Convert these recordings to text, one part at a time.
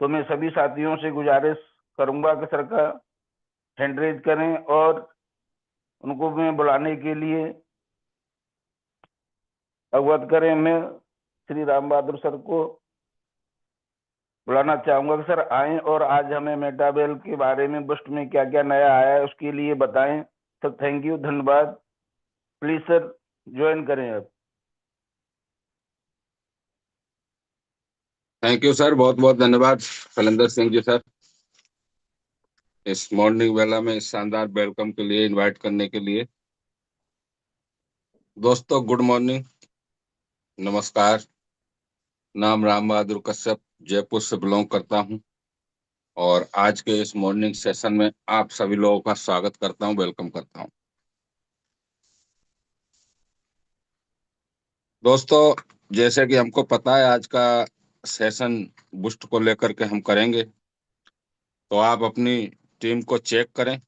तो मैं सभी साथियों से गुजारिश करूंगा कि सर का हैंड रेज करें और उनको मैं बुलाने के लिए अवगत करें। मैं श्री राम बहादुर सर को बुलाना चाहूंगा कि सर आए और आज हमें मेटाबेल के बारे में बुस्ट में क्या क्या नया आया है उसके लिए बताएं। सर थैंक यू, धन्यवाद। प्लीज सर ज्वाइन करें आप। थैंक यू सर, बहुत बहुत धन्यवाद शैलेंद्र सिंह जी सर, इस मॉर्निंग वेला में इस शानदार वेलकम के लिए इनवाइट करने के लिए। दोस्तों गुड मॉर्निंग, नमस्कार। नाम राम बहादुर कश्यप, जयपुर से बिलोंग करता हूं और आज के इस मॉर्निंग सेशन में आप सभी लोगों का स्वागत करता हूं, वेलकम करता हूं। दोस्तों जैसे कि हमको पता है आज का सेशन बुस्ट को लेकर के हम करेंगे, तो आप अपनी टीम को चेक करें।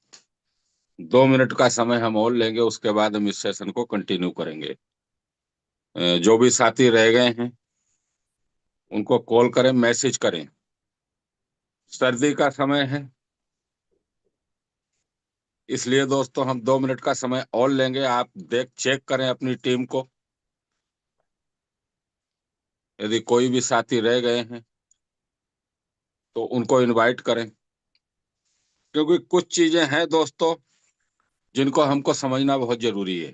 2 मिनट का समय हम और लेंगे, उसके बाद हम इस सेशन को कंटिन्यू करेंगे। जो भी साथी रह गए हैं उनको कॉल करें, मैसेज करें। सर्दी का समय है, इसलिए दोस्तों हम 2 मिनट का समय और लेंगे। आप चेक करें अपनी टीम को, यदि कोई भी साथी रह गए हैं तो उनको इनवाइट करें, क्योंकि कुछ चीजें हैं दोस्तों जिनको हमको समझना बहुत जरूरी है।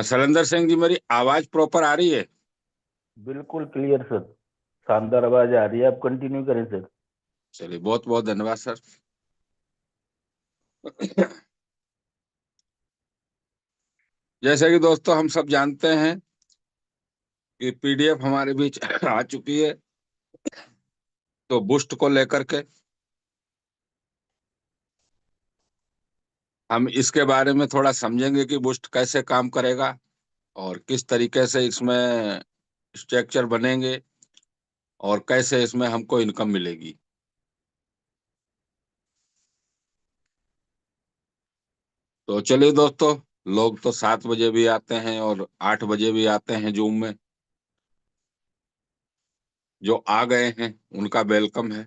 शैलेंद्र सिंह जी, मेरी आवाज प्रॉपर आ रही है? बिल्कुल क्लियर सर, शानदार आवाज आ रही है, आप कंटिन्यू करें सर। चलिए, बहुत बहुत धन्यवाद सर। जैसे कि दोस्तों हम सब जानते हैं कि पीडीएफ हमारे बीच आ चुकी है, तो बुस्ट को लेकर के हम इसके बारे में थोड़ा समझेंगे कि बुस्ट कैसे काम करेगा और किस तरीके से इसमें स्ट्रक्चर बनेंगे और कैसे इसमें हमको इनकम मिलेगी। तो चलिए दोस्तों, लोग तो 7 बजे भी आते हैं और 8 बजे भी आते हैं जूम में। जो आ गए हैं उनका वेलकम है।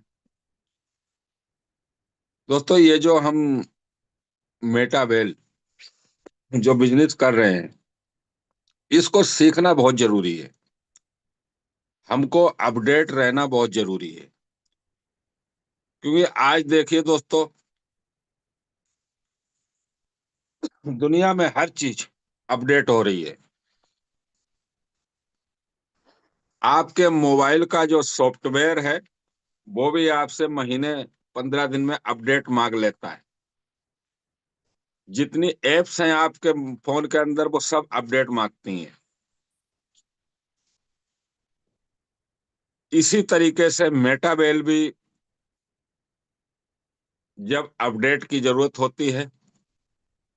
दोस्तों ये जो हम मेटावेल जो बिजनेस कर रहे हैं, इसको सीखना बहुत जरूरी है। हमको अपडेट रहना बहुत जरूरी है, क्योंकि आज देखिए दोस्तों, दुनिया में हर चीज अपडेट हो रही है। आपके मोबाइल का जो सॉफ्टवेयर है वो भी आपसे महीने 15 दिन में अपडेट मांग लेता है। जितनी एप्स हैं आपके फोन के अंदर वो सब अपडेट मांगती हैं। इसी तरीके से मेटावेल भी जब अपडेट की जरूरत होती है,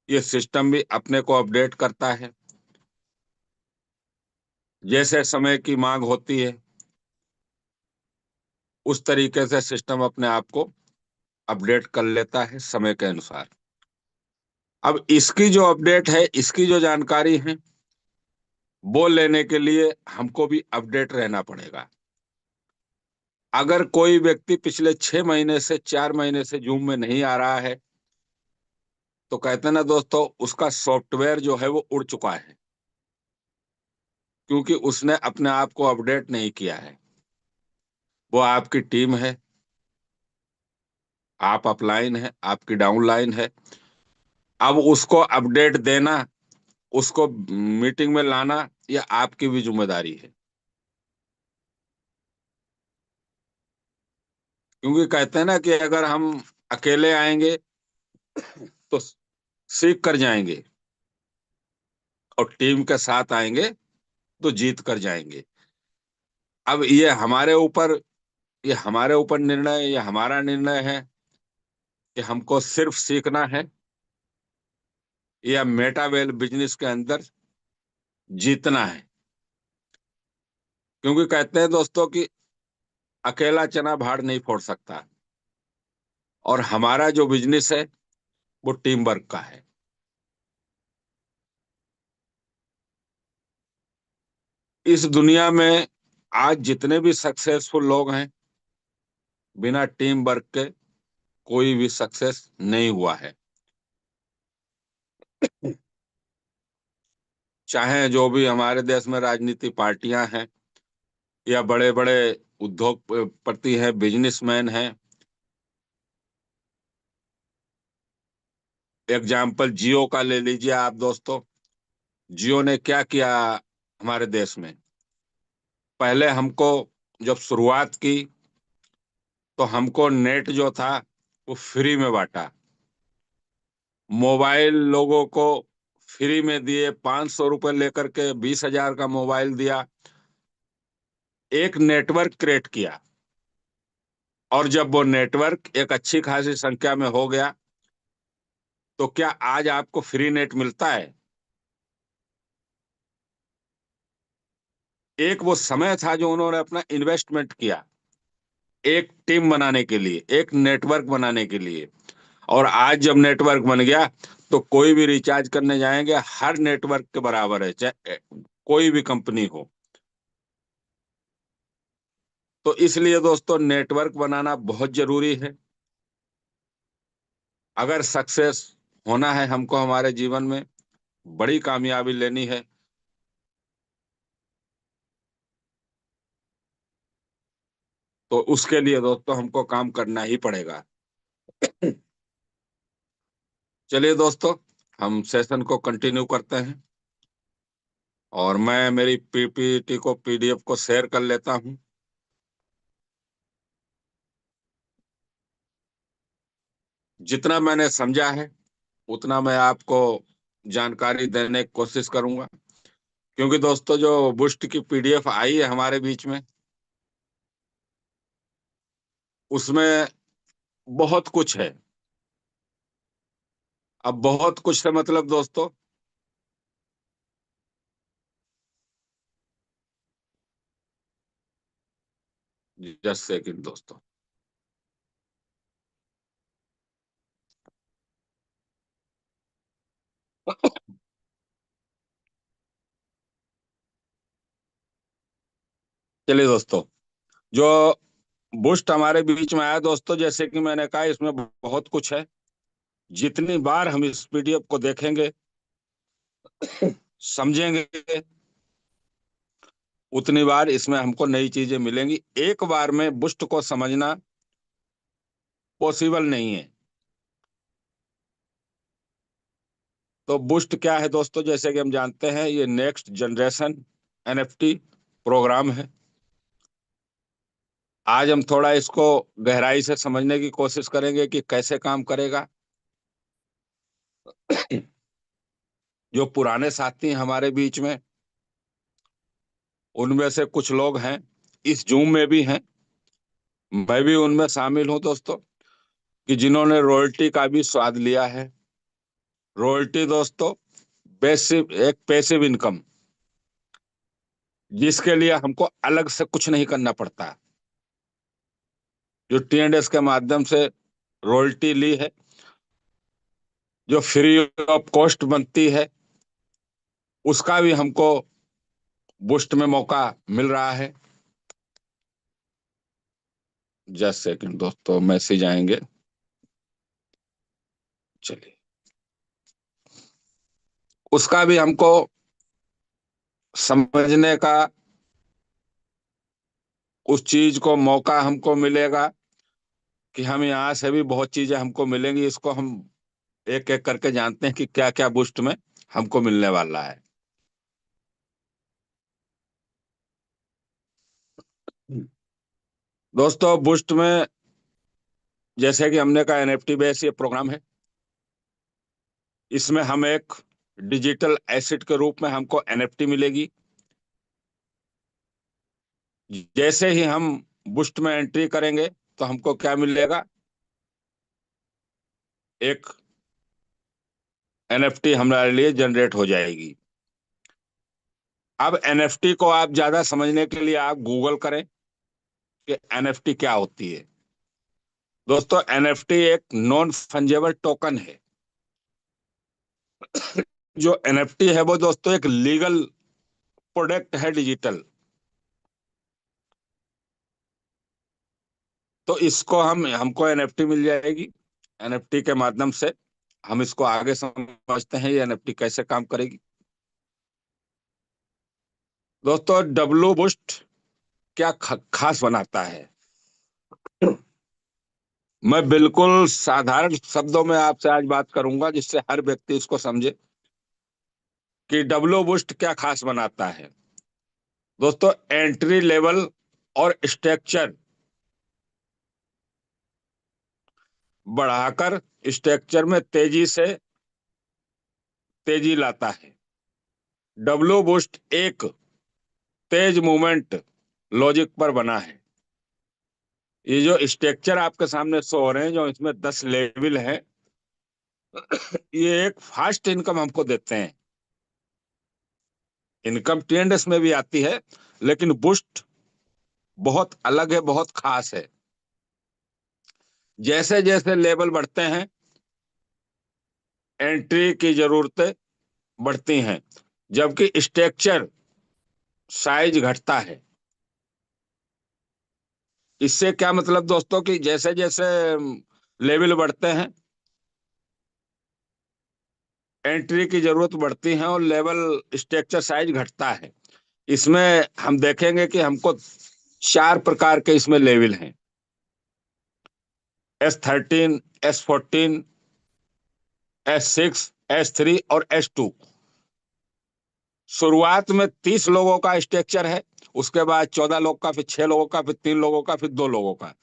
ये सिस्टम भी अपने को अपडेट करता है। जैसे समय की मांग होती है उस तरीके से सिस्टम अपने आप को अपडेट कर लेता है समय के अनुसार। अब इसकी जो अपडेट है, इसकी जो जानकारी है, वो लेने के लिए हमको भी अपडेट रहना पड़ेगा। अगर कोई व्यक्ति पिछले 6 महीने से 4 महीने से जूम में नहीं आ रहा है, तो कहते हैं ना दोस्तों, उसका सॉफ्टवेयर जो है वो उड़ चुका है, क्योंकि उसने अपने आप को अपडेट नहीं किया है। वो आपकी टीम है, आप अपलाइन है, आपकी डाउनलाइन है। अब उसको अपडेट देना, उसको मीटिंग में लाना, ये आपकी भी जिम्मेदारी है। क्योंकि कहते हैं ना कि अगर हम अकेले आएंगे तो सीख कर जाएंगे, और टीम के साथ आएंगे तो जीत कर जाएंगे। अब ये हमारे ऊपर निर्णय, ये हमारा निर्णय है कि हमको सिर्फ सीखना है या मेटावेल बिजनेस के अंदर जीतना है। क्योंकि कहते हैं दोस्तों कि अकेला चना भाड़ नहीं फोड़ सकता, और हमारा जो बिजनेस है वो टीम वर्क का है। इस दुनिया में आज जितने भी सक्सेसफुल लोग हैं, बिना टीम वर्क के कोई भी सक्सेस नहीं हुआ है। चाहे जो भी हमारे देश में राजनीति पार्टियां हैं या बड़े बड़े उद्योगपति हैं, बिजनेसमैन हैं। एग्जाम्पल जियो का ले लीजिए आप दोस्तों। जियो ने क्या किया हमारे देश में? पहले हमको जब शुरुआत की तो हमको नेट जो था वो फ्री में बांटा। मोबाइल लोगों को फ्री में दिए, 500 रुपये लेकर के 20,000 का मोबाइल दिया। एक नेटवर्क क्रिएट किया, और जब वो नेटवर्क एक अच्छी खासी संख्या में हो गया तो क्या आज आपको फ्री नेट मिलता है? एक वो समय था जो उन्होंने अपना इन्वेस्टमेंट किया एक टीम बनाने के लिए, एक नेटवर्क बनाने के लिए। और आज जब नेटवर्क बन गया तो कोई भी रिचार्ज करने जाएंगे, हर नेटवर्क के बराबर है, चाहे कोई भी कंपनी हो। तो इसलिए दोस्तों नेटवर्क बनाना बहुत जरूरी है। अगर सक्सेस होना है हमको हमारे जीवन में, बड़ी कामयाबी लेनी है, तो उसके लिए दोस्तों हमको काम करना ही पड़ेगा। चलिए दोस्तों, हम सेशन को कंटिन्यू करते हैं, और मैं मेरी पीपीटी को, पीडीएफ को शेयर कर लेता हूं। जितना मैंने समझा है उतना मैं आपको जानकारी देने की कोशिश करूंगा। क्योंकि दोस्तों जो बुस्ट की पीडीएफ आई है हमारे बीच में, उसमें बहुत कुछ है। अब बहुत कुछ से मतलब दोस्तों, जस्ट सेकंड दोस्तों। चलिए दोस्तों, जो बुस्ट हमारे बीच में आया दोस्तों, जैसे कि मैंने कहा इसमें बहुत कुछ है। जितनी बार हम इस पीडीएफ को देखेंगे, समझेंगे, उतनी बार इसमें हमको नई चीजें मिलेंगी। एक बार में बुस्ट को समझना पॉसिबल नहीं है। तो बुस्ट क्या है दोस्तों? जैसे कि हम जानते हैं, ये नेक्स्ट जनरेशन एनएफटी प्रोग्राम है। आज हम थोड़ा इसको गहराई से समझने की कोशिश करेंगे कि कैसे काम करेगा। जो पुराने साथी हैं हमारे बीच में, उनमें से कुछ लोग हैं इस जूम में भी हैं, मैं भी उनमें शामिल हूं दोस्तों, कि जिन्होंने रॉयल्टी का भी स्वाद लिया है। रॉयल्टी दोस्तों पैसिव, एक पैसिव इनकम, जिसके लिए हमको अलग से कुछ नहीं करना पड़ता। जो टीएनएस के माध्यम से रॉयल्टी ली है, जो फ्री ऑफ कॉस्ट बनती है, उसका भी हमको बूस्ट में मौका मिल रहा है। जस्ट सेकंड दोस्तों, मैसेज आएंगे। चलिए, उसका भी हमको समझने का, उस चीज को मौका हमको मिलेगा कि हम यहाँ से भी बहुत चीजें हमको मिलेंगी। इसको हम एक एक करके जानते हैं कि क्या क्या बूस्ट में हमको मिलने वाला है। दोस्तों बूस्ट में, जैसे कि हमने कहा, एनएफटी बेस ये प्रोग्राम है। इसमें हम एक डिजिटल एसेट के रूप में हमको एनएफटी मिलेगी। जैसे ही हम बूस्ट में एंट्री करेंगे तो हमको क्या मिलेगा? एक एनएफटी हमारे लिए जनरेट हो जाएगी। अब एनएफटी को आप ज्यादा समझने के लिए आप गूगल करें कि एनएफटी क्या होती है। दोस्तों एनएफटी एक नॉन फंजेबल टोकन है। जो एनएफटी है वो दोस्तों एक लीगल प्रोडक्ट है, डिजिटल। तो इसको हमको एनएफटी मिल जाएगी। एनएफटी के माध्यम से हम इसको आगे समझते हैं, ये एनएफटी कैसे काम करेगी। दोस्तों, डब्लू बूस्ट क्या खास बनाता है, मैं बिल्कुल साधारण शब्दों में आपसे आज बात करूंगा जिससे हर व्यक्ति इसको समझे कि डब्लू बूस्ट क्या खास बनाता है। दोस्तों, एंट्री लेवल और स्ट्रक्चर बढ़ाकर स्ट्रक्चर में तेजी लाता है। डब्लू बूस्ट एक तेज मूवमेंट लॉजिक पर बना है। ये जो स्ट्रक्चर आपके सामने शो हो रहे हैं, जो इसमें 10 लेवल है, ये एक फास्ट इनकम हमको देते हैं। इनकम टीएनडीएस में भी आती है, लेकिन बूस्ट बहुत अलग है, बहुत खास है। जैसे जैसे लेवल बढ़ते हैं, एंट्री की जरूरतें बढ़ती हैं, जबकि स्ट्रक्चर साइज घटता है। इससे क्या मतलब दोस्तों कि जैसे जैसे लेवल बढ़ते हैं, एंट्री की जरूरत बढ़ती है और लेवल स्ट्रक्चर साइज घटता है। इसमें हम देखेंगे कि हमको 4 प्रकार के इसमें लेवल हैं: S13, S14, S6, S3 और S2। शुरुआत में 30 लोगों का स्ट्रक्चर है, उसके बाद 14 लोग का, फिर 6 लोगों का, फिर 3 लोगों का, फिर 2 लोगों का।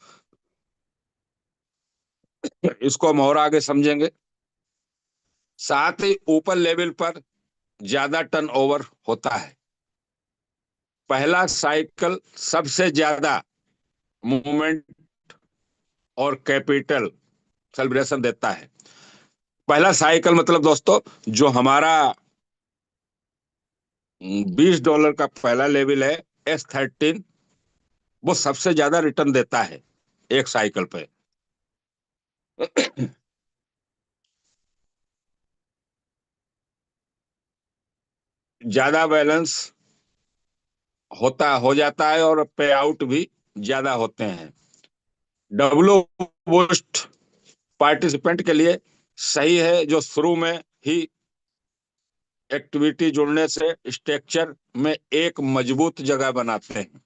इसको हम और आगे समझेंगे। साथ ही ऊपर लेवल पर ज्यादा टर्नओवर होता है। पहला साइकिल सबसे ज्यादा मूवमेंट और कैपिटल सेलिब्रेशन देता है। पहला साइकिल मतलब दोस्तों, जो हमारा $20 का पहला लेवल है, S13, वो सबसे ज्यादा रिटर्न देता है एक साइकिल पे। ज्यादा बैलेंस हो जाता है और पे आउट भी ज्यादा होते हैं। डब्लो बूस्ट पार्टिसिपेंट के लिए सही है, जो शुरू में ही एक्टिविटी जुड़ने से स्ट्रक्चर में एक मजबूत जगह बनाते हैं।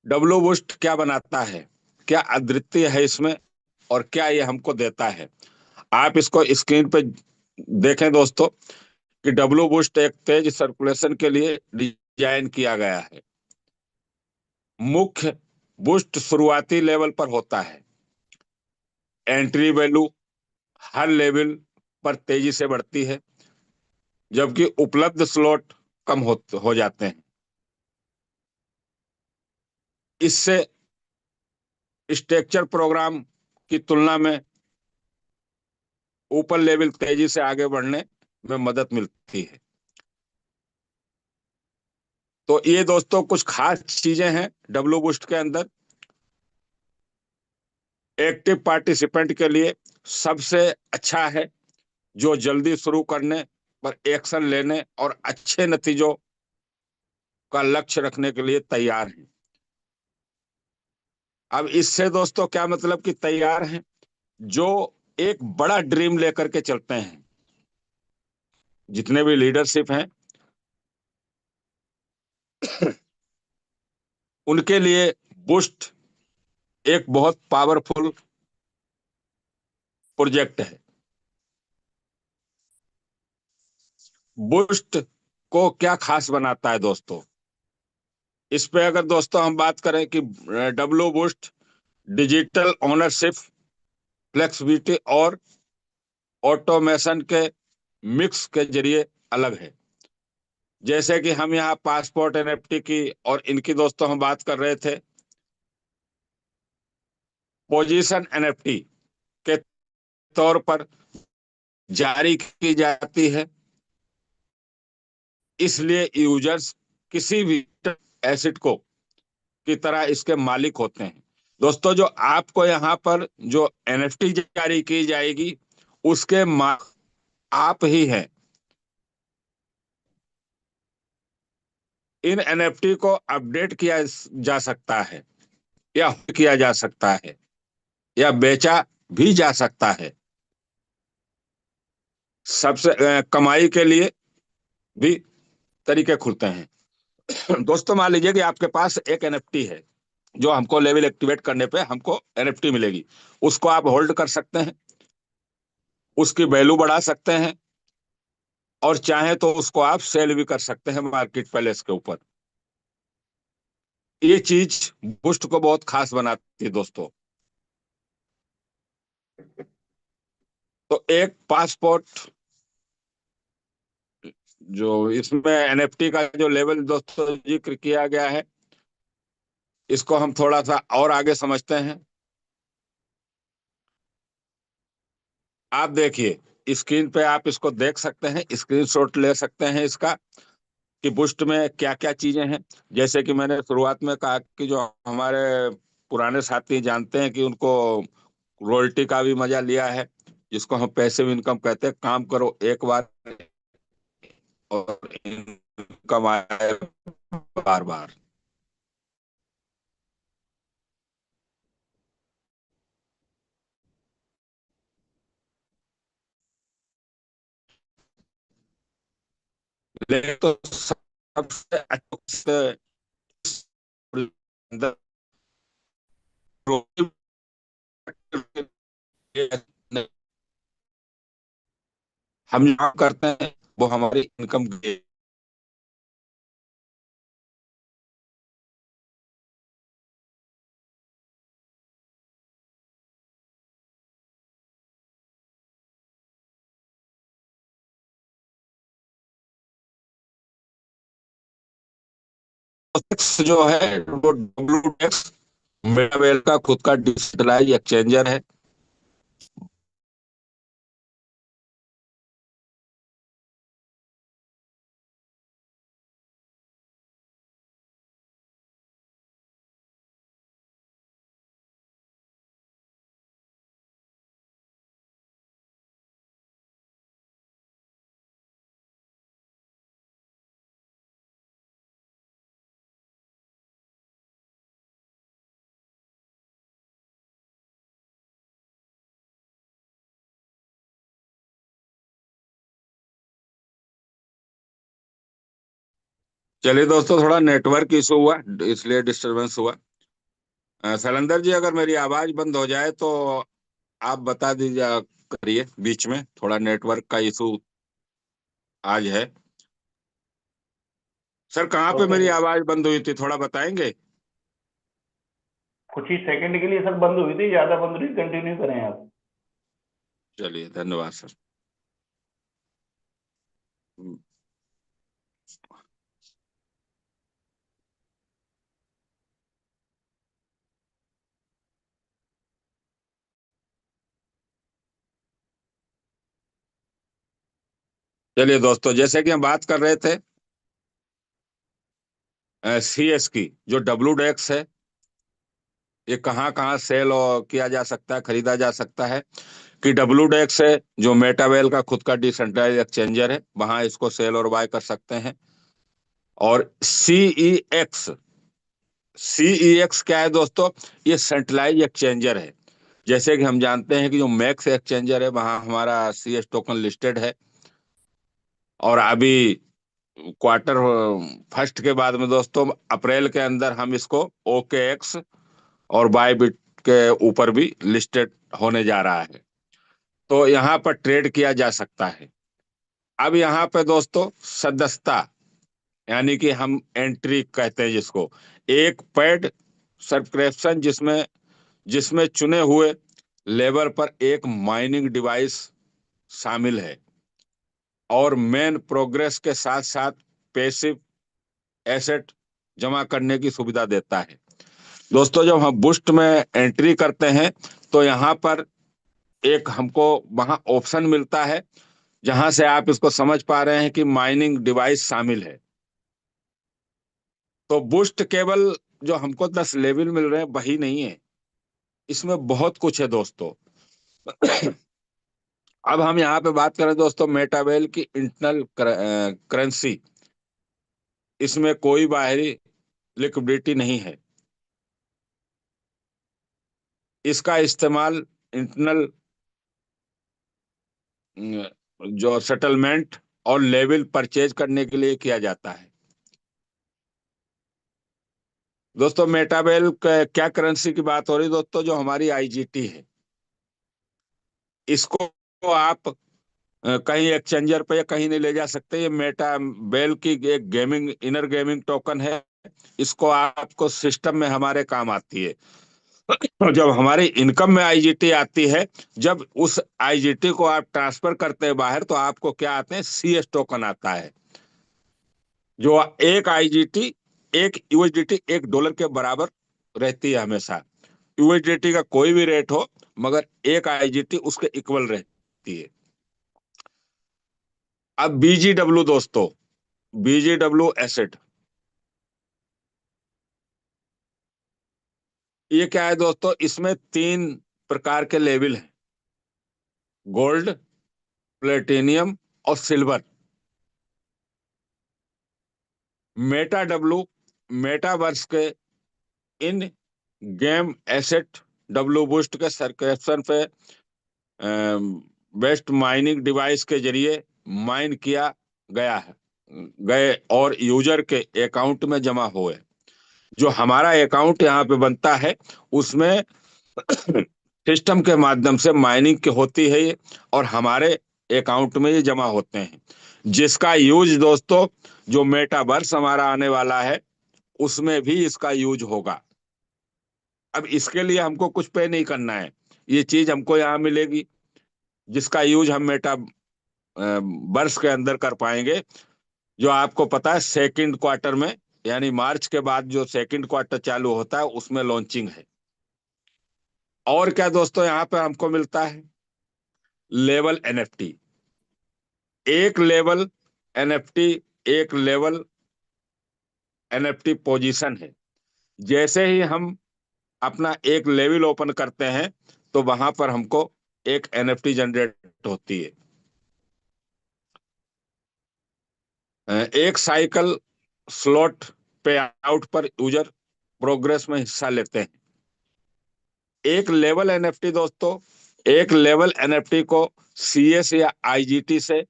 डब्लो बूस्ट क्या बनाता है, क्या अद्वितीय है इसमें, और क्या ये हमको देता है। आप इसको स्क्रीन पे देखें दोस्तों कि डब्लो बूस्ट एक तेज सर्कुलेशन के लिए डिजाइन किया गया है। मुख्य बूस्ट शुरुआती लेवल पर होता है। एंट्री वैल्यू हर लेवल पर तेजी से बढ़ती है, जबकि उपलब्ध स्लॉट कम हो जाते हैं। इससे स्ट्रक्चर प्रोग्राम की तुलना में ऊपर लेवल तेजी से आगे बढ़ने में मदद मिलती है। तो ये दोस्तों कुछ खास चीजें हैं डब्लू बूस्ट के अंदर। एक्टिव पार्टिसिपेंट के लिए सबसे अच्छा है, जो जल्दी शुरू करने पर एक्शन लेने और अच्छे नतीजों का लक्ष्य रखने के लिए तैयार हैं। अब इससे दोस्तों क्या मतलब कि तैयार हैं, जो एक बड़ा ड्रीम लेकर के चलते हैं। जितने भी लीडरशिप हैं, उनके लिए बूस्ट एक बहुत पावरफुल प्रोजेक्ट है। बूस्ट को क्या खास बनाता है दोस्तों, इस पे अगर दोस्तों हम बात करें कि W boost digital ownership, flexibility और ऑटोमेशन के मिक्स के जरिए अलग है। जैसे कि हम यहाँ पासपोर्ट एनएफटी की और इनकी दोस्तों हम बात कर रहे थे, पोजीशन एनएफटी के तौर पर जारी की जाती है, इसलिए यूजर्स किसी भी एसेट को की तरह इसके मालिक होते हैं। दोस्तों, जो आपको यहाँ पर जो एनएफटी जारी की जाएगी, उसके आप ही हैं। इन एनएफटी को अपडेट किया जा सकता है, या किया जा सकता है, या बेचा भी जा सकता है। सबसे कमाई के लिए भी तरीके खुलते हैं। दोस्तों मान लीजिए कि आपके पास एक एनएफटी है, जो हमको लेवल एक्टिवेट करने पे हमको एनएफटी मिलेगी। उसको आप होल्ड कर सकते हैं, उसकी वैल्यू बढ़ा सकते हैं, और चाहे तो उसको आप सेल भी कर सकते हैं मार्केट प्लेस के ऊपर। ये चीज बूस्ट को बहुत खास बनाती है दोस्तों। तो एक पासपोर्ट, जो इसमें एनएफटी का जो लेवल दोस्तों जिक्र किया गया है, इसको हम थोड़ा सा और आगे समझते हैं। आप देखिए स्क्रीन पे, आप इसको देख सकते हैं, स्क्रीनशॉट ले सकते हैं इसका, कि बुस्ट में क्या क्या चीजें हैं। जैसे कि मैंने शुरुआत में कहा कि जो हमारे पुराने साथी जानते हैं कि उनको रॉयल्टी का भी मजा लिया है, जिसको हम पैसिव इनकम कहते हैं। काम करो एक बार और इनकम आए बार बार। लेकिन तो सबसे अच्छा हम यहाँ करते हैं, वो हमारी इनकम। जो है वो WTX मेटावेल का खुद का डिजिटलाइज एक्सचेंजर है। चलिए दोस्तों, थोड़ा नेटवर्क इशू हुआ, इसलिए डिस्टरबेंस हुआ। शैलेंद्र जी, अगर मेरी आवाज बंद हो जाए तो आप बता दीजिए, करिए। बीच में थोड़ा नेटवर्क का इशू आज है। सर, कहाँ पे ओके मेरी सर। आवाज बंद हुई थी, थोड़ा बताएंगे? कुछ ही सेकंड के लिए सर बंद हुई थी, ज्यादा बंद हुई, कंटिन्यू करें आप। चलिए, धन्यवाद सर। चलिए दोस्तों, जैसे कि हम बात कर रहे थे CS की, जो WDEX है, ये कहाँ कहाँ सेल और किया जा सकता है, खरीदा जा सकता है। कि WDEX है, जो मेटावेल का खुद का डिसेंट्रलाइज एक्सचेंजर है, वहां इसको सेल और बाय कर सकते हैं। और CEX क्या है दोस्तों? ये सेंट्रलाइज एक्सचेंजर है। जैसे कि हम जानते हैं कि जो मैक्स एक्सचेंजर है, वहां हमारा CS टोकन लिस्टेड है। और अभी क्वार्टर फर्स्ट के बाद में दोस्तों, अप्रैल के अंदर हम इसको OKX और बायबिट के ऊपर भी लिस्टेड होने जा रहा है। तो यहाँ पर ट्रेड किया जा सकता है। अब यहाँ पे दोस्तों सदस्यता, यानी कि हम एंट्री कहते हैं जिसको, एक पेड सब्सक्रिप्शन, जिसमें जिसमें चुने हुए लेवल पर एक माइनिंग डिवाइस शामिल है, और मेन प्रोग्रेस के साथ साथ पैसिव एसेट जमा करने की सुविधा देता है। दोस्तों, जब हम बुस्ट में एंट्री करते हैं, तो यहाँ पर एक हमको वहां ऑप्शन मिलता है, जहां से आप इसको समझ पा रहे हैं कि माइनिंग डिवाइस शामिल है। तो बूस्ट केवल जो हमको 10 लेवल मिल रहे हैं वही नहीं है, इसमें बहुत कुछ है दोस्तों। अब हम यहाँ पे बात करें दोस्तों मेटावेल की इंटरनल करेंसी, इसमें कोई बाहरी लिक्विडिटी नहीं है। इसका इस्तेमाल इंटरनल जो सेटलमेंट और लेवल परचेज करने के लिए किया जाता है। दोस्तों मेटाबेल क्या करेंसी की बात हो रही दोस्तों, जो हमारी आईजीटी है, इसको आप कहीं एक्सचेंजर पे या कहीं नहीं ले जा सकते। ये मेटा बेल की एक गेमिंग इनर गेमिंग टोकन है। इसको आपको सिस्टम में हमारे काम आती है। और जब हमारी इनकम में आईजीटी आती है, जब उस आईजीटी को आप ट्रांसफर करते हैं बाहर, तो आपको क्या आते हैं, सीएस टोकन आता है। जो एक आईजीटी एक यूएसडीटी $1 के बराबर रहती है हमेशा। यूएसडीटी का कोई भी रेट हो, मगर एक आईजीटी उसके इक्वल रहती है। अब बीजीडब्ल्यू दोस्तों, बीजीडब्ल्यू एसेट, ये क्या है दोस्तों, इसमें 3 प्रकार के लेवल हैं: गोल्ड, प्लेटिनियम और सिल्वर। मेटा डब्ल्यू मेटावर्स के इन गेम एसेट डब्ल्यू बूस्ट के सब्सक्रिप्शन पे बेस्ट माइनिंग डिवाइस के जरिए माइन किया गया है गए और यूजर के अकाउंट में जमा हुए। जो हमारा अकाउंट यहाँ पे बनता है, उसमें सिस्टम के माध्यम से माइनिंग की होती है ये, और हमारे अकाउंट में ये जमा होते हैं, जिसका यूज दोस्तों जो मेटावर्स हमारा आने वाला है उसमें भी इसका यूज होगा। अब इसके लिए हमको कुछ पे नहीं करना है, ये चीज हमको यहाँ मिलेगी, जिसका यूज हम मेटा वर्ष के अंदर कर पाएंगे। जो आपको पता है सेकंड क्वार्टर में, यानी मार्च के बाद जो सेकंड क्वार्टर चालू होता है, उसमें लॉन्चिंग है। और क्या दोस्तों यहाँ पे हमको मिलता है, लेवल एनएफटी। एक लेवल एनएफटी एक लेवल एनएफटी पोजीशन है। जैसे ही हम अपना एक लेवल ओपन करते हैं, तो वहां पर हमको एक एनएफटी जनरेट होती है। एक साइकिल स्लॉट पे आउट पर यूजर प्रोग्रेस में हिस्सा लेते हैं। एक लेवल एनएफटी दोस्तों, एक लेवल एनएफटी को सीएस या आईजीटी से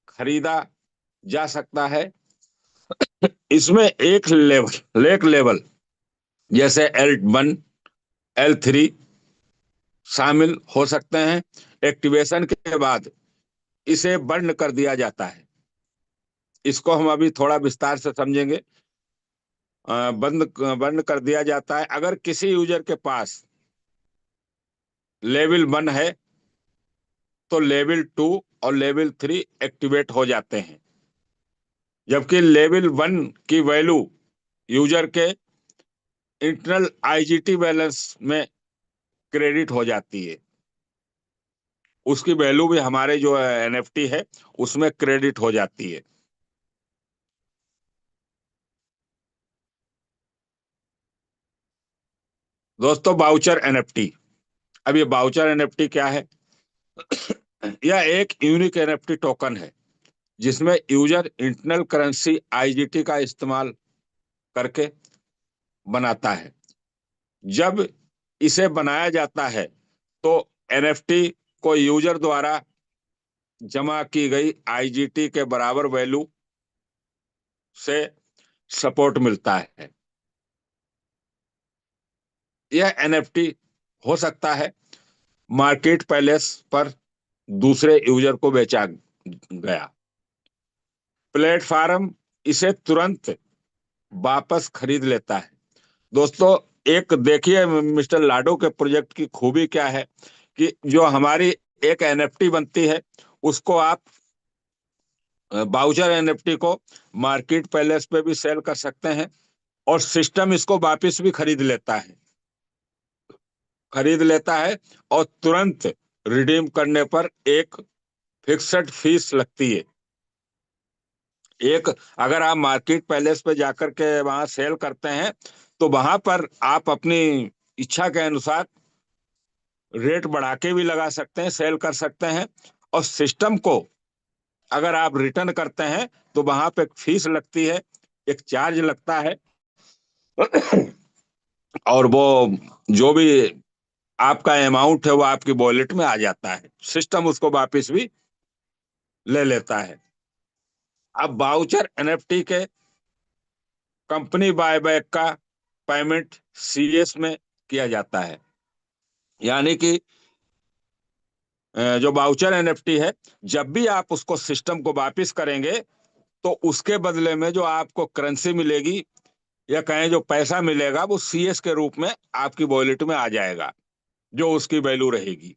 खरीदा जा सकता है। इसमें एक लेवल जैसे L1 L3 शामिल हो सकते हैं। एक्टिवेशन के बाद इसे बंद कर दिया जाता है। इसको हम अभी थोड़ा विस्तार से समझेंगे। बंद बंद कर दिया जाता है अगर किसी यूजर के पास लेवल 1 है, तो लेवल 2 और लेवल 3 एक्टिवेट हो जाते हैं, जबकि लेवल 1 की वैल्यू यूजर के इंटरनल आईजीटी बैलेंस में क्रेडिट हो जाती है। उसकी वैल्यू भी हमारे जो एनएफटी है उसमें क्रेडिट हो जाती है। दोस्तों बाउचर एनएफटी, अब ये बाउचर एनएफटी क्या है? यह एक यूनिक एनएफटी टोकन है, जिसमें यूजर इंटरनल करेंसी आईजीटी का इस्तेमाल करके बनाता है। जब इसे बनाया जाता है, तो एनएफटी को यूजर द्वारा जमा की गई आईजीटी के बराबर वैल्यू से सपोर्ट मिलता है। यह एनएफटी हो सकता है मार्केट पैलेस पर दूसरे यूजर को बेचा गया। प्लेटफार्म इसे तुरंत वापस खरीद लेता है। दोस्तों एक देखिए मिस्टर लाडो के प्रोजेक्ट की खूबी क्या है, कि जो हमारी एक एनएफटी बनती है, उसको आप बाउचर एनएफटी को मार्केट पैलेस पे भी सेल कर सकते हैं, और सिस्टम इसको वापस भी खरीद लेता है और तुरंत रिडीम करने पर एक फिक्स्ड फीस लगती है। एक अगर आप मार्केट पैलेस पे जाकर के वहां सेल करते हैं, तो वहां पर आप अपनी इच्छा के अनुसार रेट बढ़ा के भी लगा सकते हैं, सेल कर सकते हैं। और सिस्टम को अगर आप रिटर्न करते हैं, तो वहां पे फीस लगती है, एक चार्ज लगता है और वो जो भी आपका अमाउंट है वो आपकी वॉलेट में आ जाता है, सिस्टम उसको वापस भी ले लेता है। अब वाउचर एनएफटी के कंपनी बायबैक का पेमेंट सीएस में किया जाता है। यानी कि जो वाउचर एनएफटी है, जब भी आप उसको सिस्टम को वापस करेंगे तो उसके बदले में जो आपको करेंसी मिलेगी या कहें जो पैसा मिलेगा वो सीएस के रूप में आपकी वॉलेट में आ जाएगा, जो उसकी वैल्यू रहेगी।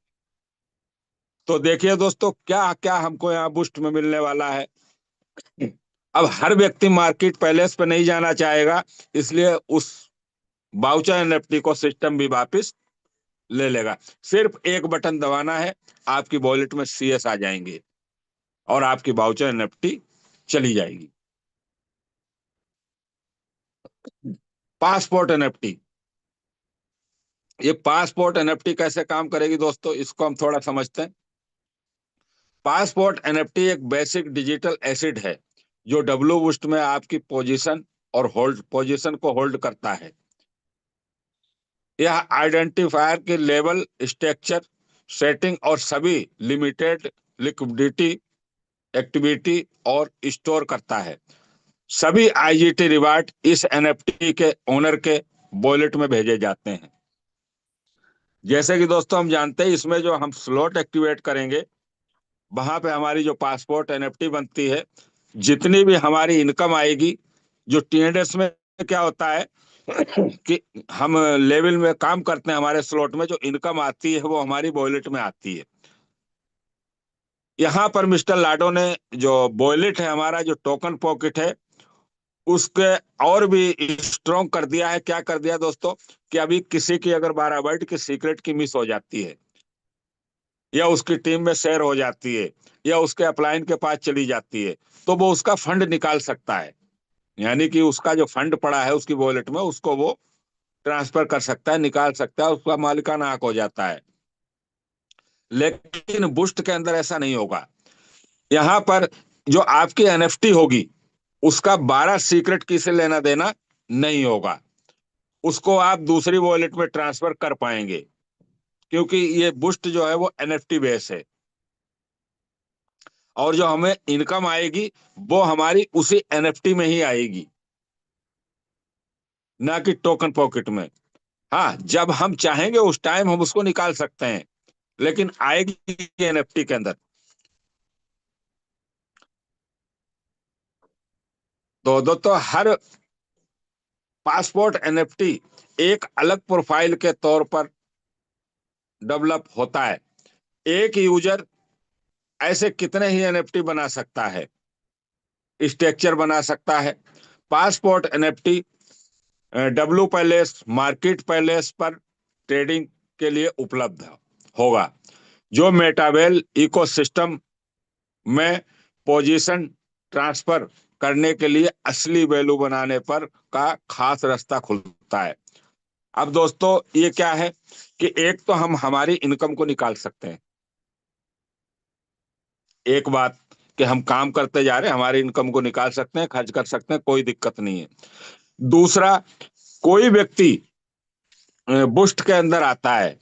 तो देखिए दोस्तों, क्या क्या हमको यहाँ बुस्ट में मिलने वाला है। अब हर व्यक्ति मार्केट पैलेस पे नहीं जाना चाहेगा, इसलिए उस वाउचर एनएफटी को सिस्टम भी वापस ले लेगा। सिर्फ एक बटन दबाना है, आपकी वॉलेट में सीएस आ जाएंगे और आपकी वाउचर एनएफटी चली जाएगी। पासपोर्ट एनएफटी, ये पासपोर्ट एनएफटी कैसे काम करेगी दोस्तों, इसको हम थोड़ा समझते हैं। पासपोर्ट एनएफटी एक बेसिक डिजिटल एसिड है जो डब्ल्यू बुस्ट में आपकी पोजीशन और होल्ड पोजीशन को होल्ड करता है। यह आइडेंटिफायर के लेवल, स्ट्रक्चर, सेटिंग और सभी लिमिटेड लिक्विडिटी एक्टिविटी और स्टोर करता है। सभी आईजीटी रिवार्ड इस एनएफटी के ओनर के वॉलेट में भेजे जाते हैं। जैसे कि दोस्तों हम जानते हैं, इसमें जो हम स्लॉट एक्टिवेट करेंगे वहां पे हमारी जो पासपोर्ट एनएफटी बनती है, जितनी भी हमारी इनकम आएगी, जो टीएनएस में क्या होता है कि हम लेवल में काम करते हैं, हमारे स्लॉट में जो इनकम आती है वो हमारी वॉलेट में आती है। यहाँ पर मिस्टर लाडो ने जो वॉलेट है, हमारा जो टोकन पॉकेट है, उसके और भी स्ट्रॉन्ग कर दिया है। क्या कर दिया दोस्तों, कि अभी किसी की अगर 12 बाइट की सीक्रेट की मिस हो जाती है या उसकी टीम में शेयर हो जाती है या उसके अपलाइन के पास चली जाती है, तो वो उसका फंड निकाल सकता है। यानी कि उसका जो फंड पड़ा है उसकी वॉलेट में, उसको वो ट्रांसफर कर सकता है, निकाल सकता है, उसका मालिकाना हक हो जाता है। लेकिन बुस्ट के अंदर ऐसा नहीं होगा। यहाँ पर जो आपकी एनएफटी होगी उसका 12 सीक्रेट की से लेना देना नहीं होगा, उसको आप दूसरी वॉलेट में ट्रांसफर कर पाएंगे, क्योंकि ये बुस्ट जो है वो एनएफटी बेस है और जो हमें इनकम आएगी वो हमारी उसी एनएफटी में ही आएगी, ना कि टोकन पॉकेट में। हाँ, जब हम चाहेंगे उस टाइम हम उसको निकाल सकते हैं, लेकिन आएगी एनएफटी के अंदर। तो दोस्तों, हर पासपोर्ट एनएफटी एक अलग प्रोफाइल के तौर पर डेवलप होता है। एक यूजर ऐसे कितने ही एनएफटी बना सकता है, स्ट्रक्चर बना सकता है। Passport NFT W palace, market palace पर ट्रेडिंग के लिए उपलब्ध होगा, जो मेटावेल इकोसिस्टम में पोजीशन ट्रांसफर करने के लिए असली वैल्यू बनाने पर का खास रास्ता खुलता है। अब दोस्तों ये क्या है कि एक तो हम हमारी इनकम को निकाल सकते हैं, एक बात कि हम काम करते जा रहे हैं, हमारी इनकम को निकाल सकते हैं, खर्च कर सकते हैं, कोई दिक्कत नहीं है। दूसरा, कोई व्यक्ति बुस्ट के अंदर आता है,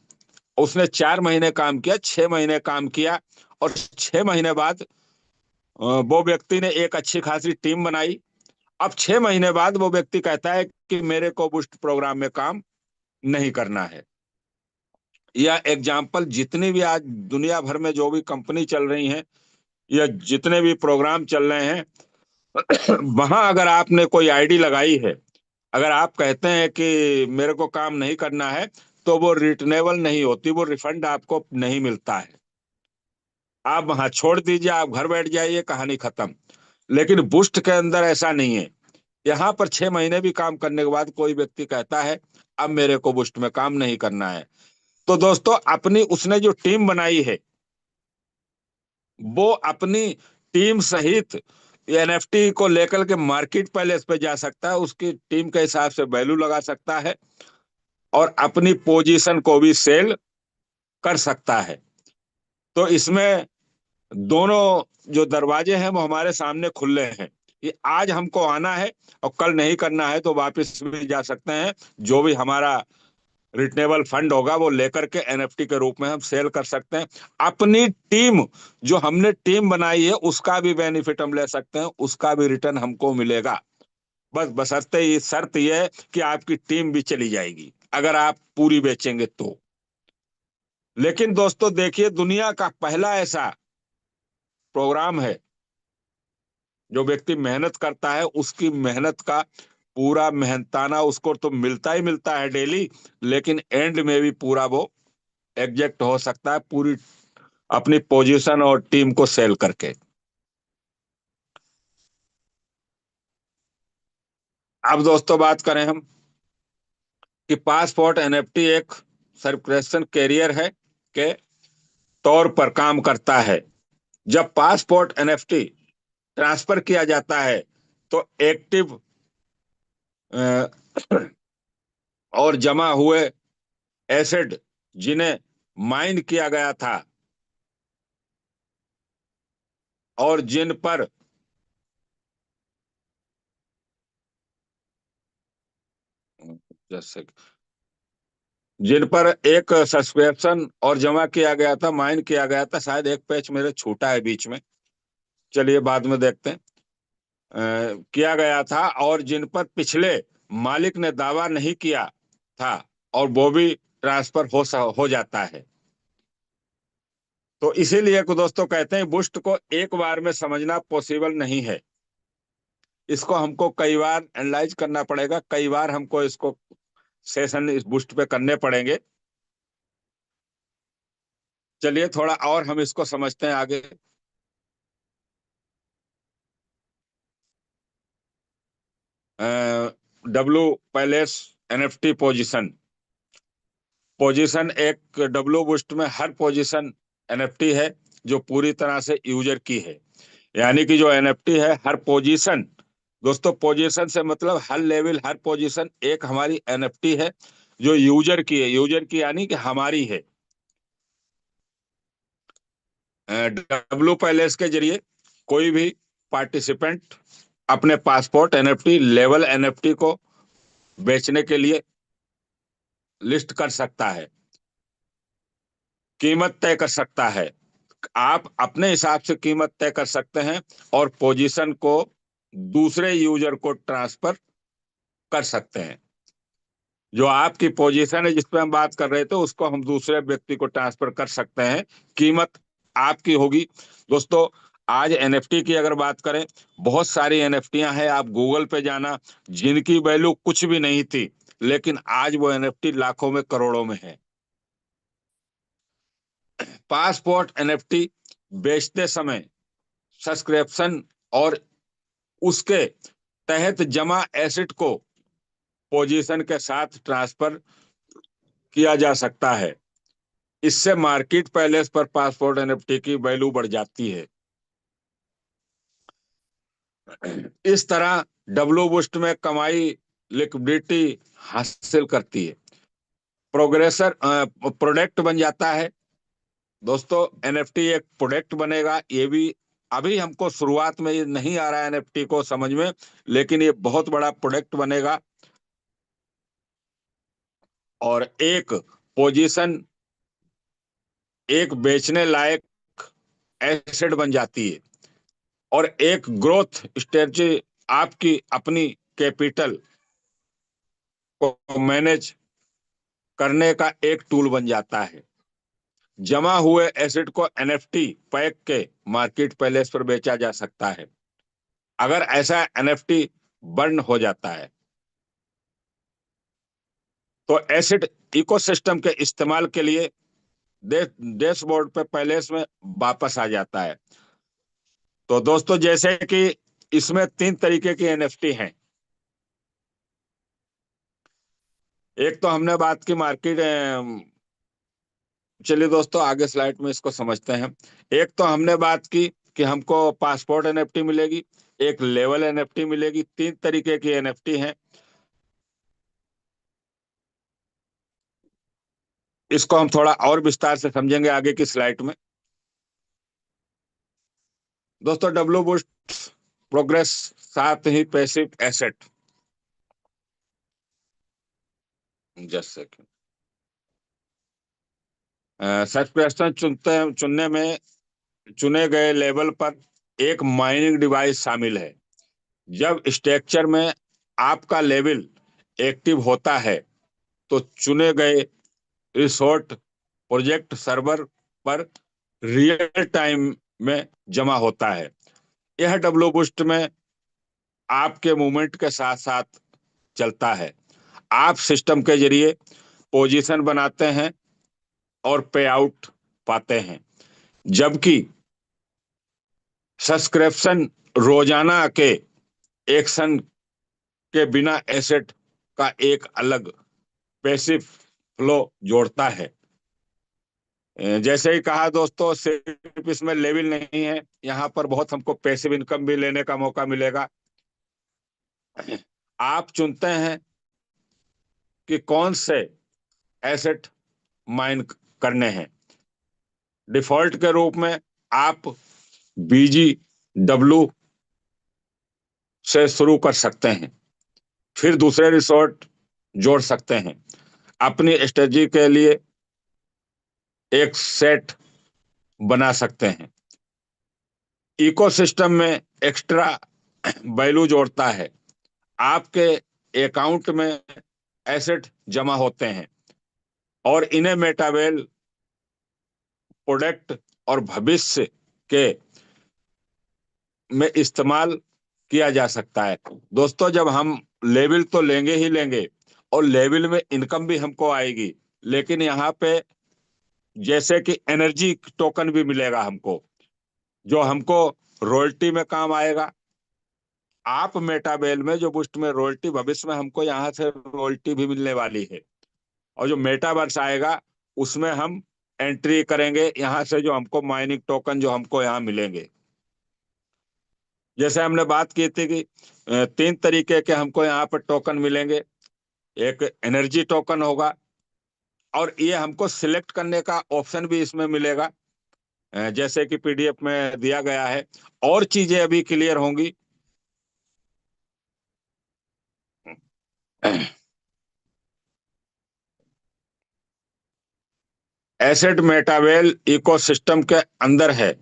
उसने 4 महीने काम किया, 6 महीने काम किया और 6 महीने बाद वो व्यक्ति ने एक अच्छी खासी टीम बनाई। अब 6 महीने बाद वो व्यक्ति कहता है कि मेरे को बुस्ट प्रोग्राम में काम नहीं करना है। या एग्जाम्पल, जितनी भी आज दुनिया भर में जो भी कंपनी चल रही हैं या जितने भी प्रोग्राम चल रहे हैं, वहां अगर आपने कोई आईडी लगाई है, अगर आप कहते हैं कि मेरे को काम नहीं करना है, तो वो रिटर्नेबल नहीं होती, वो रिफंड आपको नहीं मिलता है। आप वहां छोड़ दीजिए, आप घर बैठ जाइए, कहानी खत्म। लेकिन बुस्ट के अंदर ऐसा नहीं है। यहाँ पर 6 महीने भी काम करने के बाद कोई व्यक्ति कहता है अब मेरे को बुस्ट में काम नहीं करना है, तो दोस्तों अपनी उसने जो टीम बनाई है वो अपनी टीम सहित एनएफटी को लेकर के मार्केट पैलेस पे जा सकता है, उसकी टीम के हिसाब से वैल्यू लगा सकता है और अपनी पोजीशन को भी सेल कर सकता है। तो इसमें दोनों जो दरवाजे हैं वो हमारे सामने खुले हैं। कि आज हमको आना है और कल नहीं करना है तो वापस भी जा सकते हैं। जो भी हमारा रिटनेबल फंड होगा वो लेकर के एनएफटी के रूप में हम सेल कर सकते हैं। अपनी टीम, जो हमने टीम बनाई है, उसका भी बेनिफिट हम ले सकते हैं, उसका भी रिटर्न हमको मिलेगा। बस बशर्ते ये शर्त ये है कि आपकी टीम भी चली जाएगी अगर आप पूरी बेचेंगे तो। लेकिन दोस्तों देखिए, दुनिया का पहला ऐसा प्रोग्राम है, जो व्यक्ति मेहनत करता है उसकी मेहनत का पूरा मेहनताना उसको तो मिलता ही मिलता है डेली, लेकिन एंड में भी पूरा वो एग्जेक्ट हो सकता है पूरी अपनी पोजीशन और टीम को सेल करके। अब दोस्तों बात करें हम कि पासपोर्ट एनएफटी एक सब्सक्रिप्शन कैरियर है के तौर पर काम करता है। जब पासपोर्ट एनएफटी ट्रांसफर किया जाता है तो एक्टिव और जमा हुए एसेट जिन्हें माइन किया गया था और जैसे जिन पर एक सब्सक्रिप्शन और जमा किया गया था, माइन किया गया था, शायद एक पेज मेरे छूटा है बीच में, चलिए बाद में देखते हैं। किया गया था और जिन पर पिछले मालिक ने दावा नहीं किया था, और वो भी ट्रांसफर हो जाता है। तो इसीलिए को दोस्तों कहते हैं बूस्ट को एक बार में समझना पॉसिबल नहीं है। इसको हमको कई बार एनालाइज करना पड़ेगा, कई बार हमको इसको सेशन इस बूस्ट पे करने पड़ेंगे। चलिए थोड़ा और हम इसको समझते हैं आगे। W palace NFT position. Position एक डब्लू बूस्ट में हर पोजीशन एनएफटी है जो पूरी तरह से यूजर की है। यानी कि जो एनएफटी है हर पोजीशन, दोस्तों पोजीशन से मतलब हर लेवल, हर पोजीशन एक हमारी एनएफटी है जो यूजर की है। यूजर की यानी कि हमारी है। डब्लू पैलेस के जरिए कोई भी पार्टिसिपेंट अपने पासपोर्ट एनएफटी, लेवल एनएफटी को बेचने के लिए लिस्ट कर सकता है, कीमत तय कर सकता है। आप अपने हिसाब से कीमत तय कर सकते हैं और पोजीशन को दूसरे यूजर को ट्रांसफर कर सकते हैं। जो आपकी पोजीशन है जिस पे हम बात कर रहे थे उसको हम दूसरे व्यक्ति को ट्रांसफर कर सकते हैं, कीमत आपकी होगी। दोस्तों आज एनएफटी की अगर बात करें, बहुत सारी एनएफटियां हैं, आप गूगल पे जाना, जिनकी वैल्यू कुछ भी नहीं थी, लेकिन आज वो एनएफटी लाखों में करोड़ों में है। पासपोर्ट एनएफटी बेचते समय सब्सक्रिप्शन और उसके तहत जमा एसेट को पोजीशन के साथ ट्रांसफर किया जा सकता है। इससे मार्केट पैलेस पर पासपोर्ट एनएफटी की वैल्यू बढ़ जाती है। इस तरह डब्लू बूस्ट में कमाई लिक्विडिटी हासिल करती है, प्रोग्रेसर प्रोडक्ट बन जाता है। दोस्तों एनएफटी एक प्रोडक्ट बनेगा, ये भी अभी हमको शुरुआत में ये नहीं आ रहा है एनएफटी को समझ में, लेकिन ये बहुत बड़ा प्रोडक्ट बनेगा और एक पोजीशन एक बेचने लायक एसेट बन जाती है और एक ग्रोथ स्ट्रेटजी आपकी अपनी कैपिटल को मैनेज करने का एक टूल बन जाता है। जमा हुए एसेट को एनएफटी पैक के मार्केट प्लेस पर बेचा जा सकता है अगर ऐसा एनएफटी बर्न हो जाता है तो एसेट इकोसिस्टम के इस्तेमाल के लिए डैशबोर्ड पे पैलेस में वापस आ जाता है। तो दोस्तों जैसे कि इसमें तीन तरीके की एनएफटी हैं। एक तो हमने बात की मार्केट, चलिए दोस्तों आगे स्लाइड में इसको समझते हैं। एक तो हमने बात की कि हमको पासपोर्ट एनएफटी मिलेगी, एक लेवल एनएफटी मिलेगी, तीन तरीके की एनएफटी हैं। इसको हम थोड़ा और विस्तार से समझेंगे आगे की स्लाइड में। दोस्तों डब्ल्यू बूस्ट प्रोग्रेस साथ ही passive asset. Just second. Subscription चुनने में चुने गए लेवल पर एक माइनिंग डिवाइस शामिल है। जब स्ट्रक्चर में आपका लेवल एक्टिव होता है तो चुने गए रिसोर्ट प्रोजेक्ट सर्वर पर रियल टाइम में जमा होता है। यह डब्ल्यू बूस्ट में आपके मूवमेंट के साथ साथ चलता है। आप सिस्टम के जरिए पोजीशन बनाते हैं और पे आउट पाते हैं, जबकि सब्सक्रिप्शन रोजाना के एक्शन के बिना एसेट का एक अलग पैसिव फ्लो जोड़ता है। जैसे ही कहा दोस्तों, सिर्फ इसमें लेवल नहीं है, यहाँ पर बहुत हमको पैसिव इनकम भी लेने का मौका मिलेगा। आप चुनते हैं कि कौन से एसेट माइन करने हैं। डिफॉल्ट के रूप में आप बीजी डब्ल्यू से शुरू कर सकते हैं, फिर दूसरे रिसोर्ट जोड़ सकते हैं। अपनी स्ट्रेटजी के लिए एक सेट बना सकते हैं। इकोसिस्टम में एक्स्ट्रा वैल्यू जोड़ता है। आपके अकाउंट में एसेट जमा होते हैं और इन्हें मेटावेल प्रोडक्ट और भविष्य के में इस्तेमाल किया जा सकता है। दोस्तों, जब हम लेवल तो लेंगे ही लेंगे और लेवल में इनकम भी हमको आएगी, लेकिन यहाँ पे जैसे कि एनर्जी टोकन भी मिलेगा हमको, जो हमको रॉयल्टी में काम आएगा। आप मेटाबेल में जो बूस्ट में रॉयल्टी, भविष्य में हमको यहाँ से रॉयल्टी भी मिलने वाली है, और जो मेटावर्स आएगा उसमें हम एंट्री करेंगे यहाँ से, जो हमको माइनिंग टोकन जो हमको यहाँ मिलेंगे। जैसे हमने बात की थी कि 3 तरीके के हमको यहाँ पर टोकन मिलेंगे। एक एनर्जी टोकन होगा, और ये हमको सिलेक्ट करने का ऑप्शन भी इसमें मिलेगा, जैसे कि पीडीएफ में दिया गया है। और चीजें अभी क्लियर होंगी। एसेट मेटावेल इकोसिस्टम के अंदर है।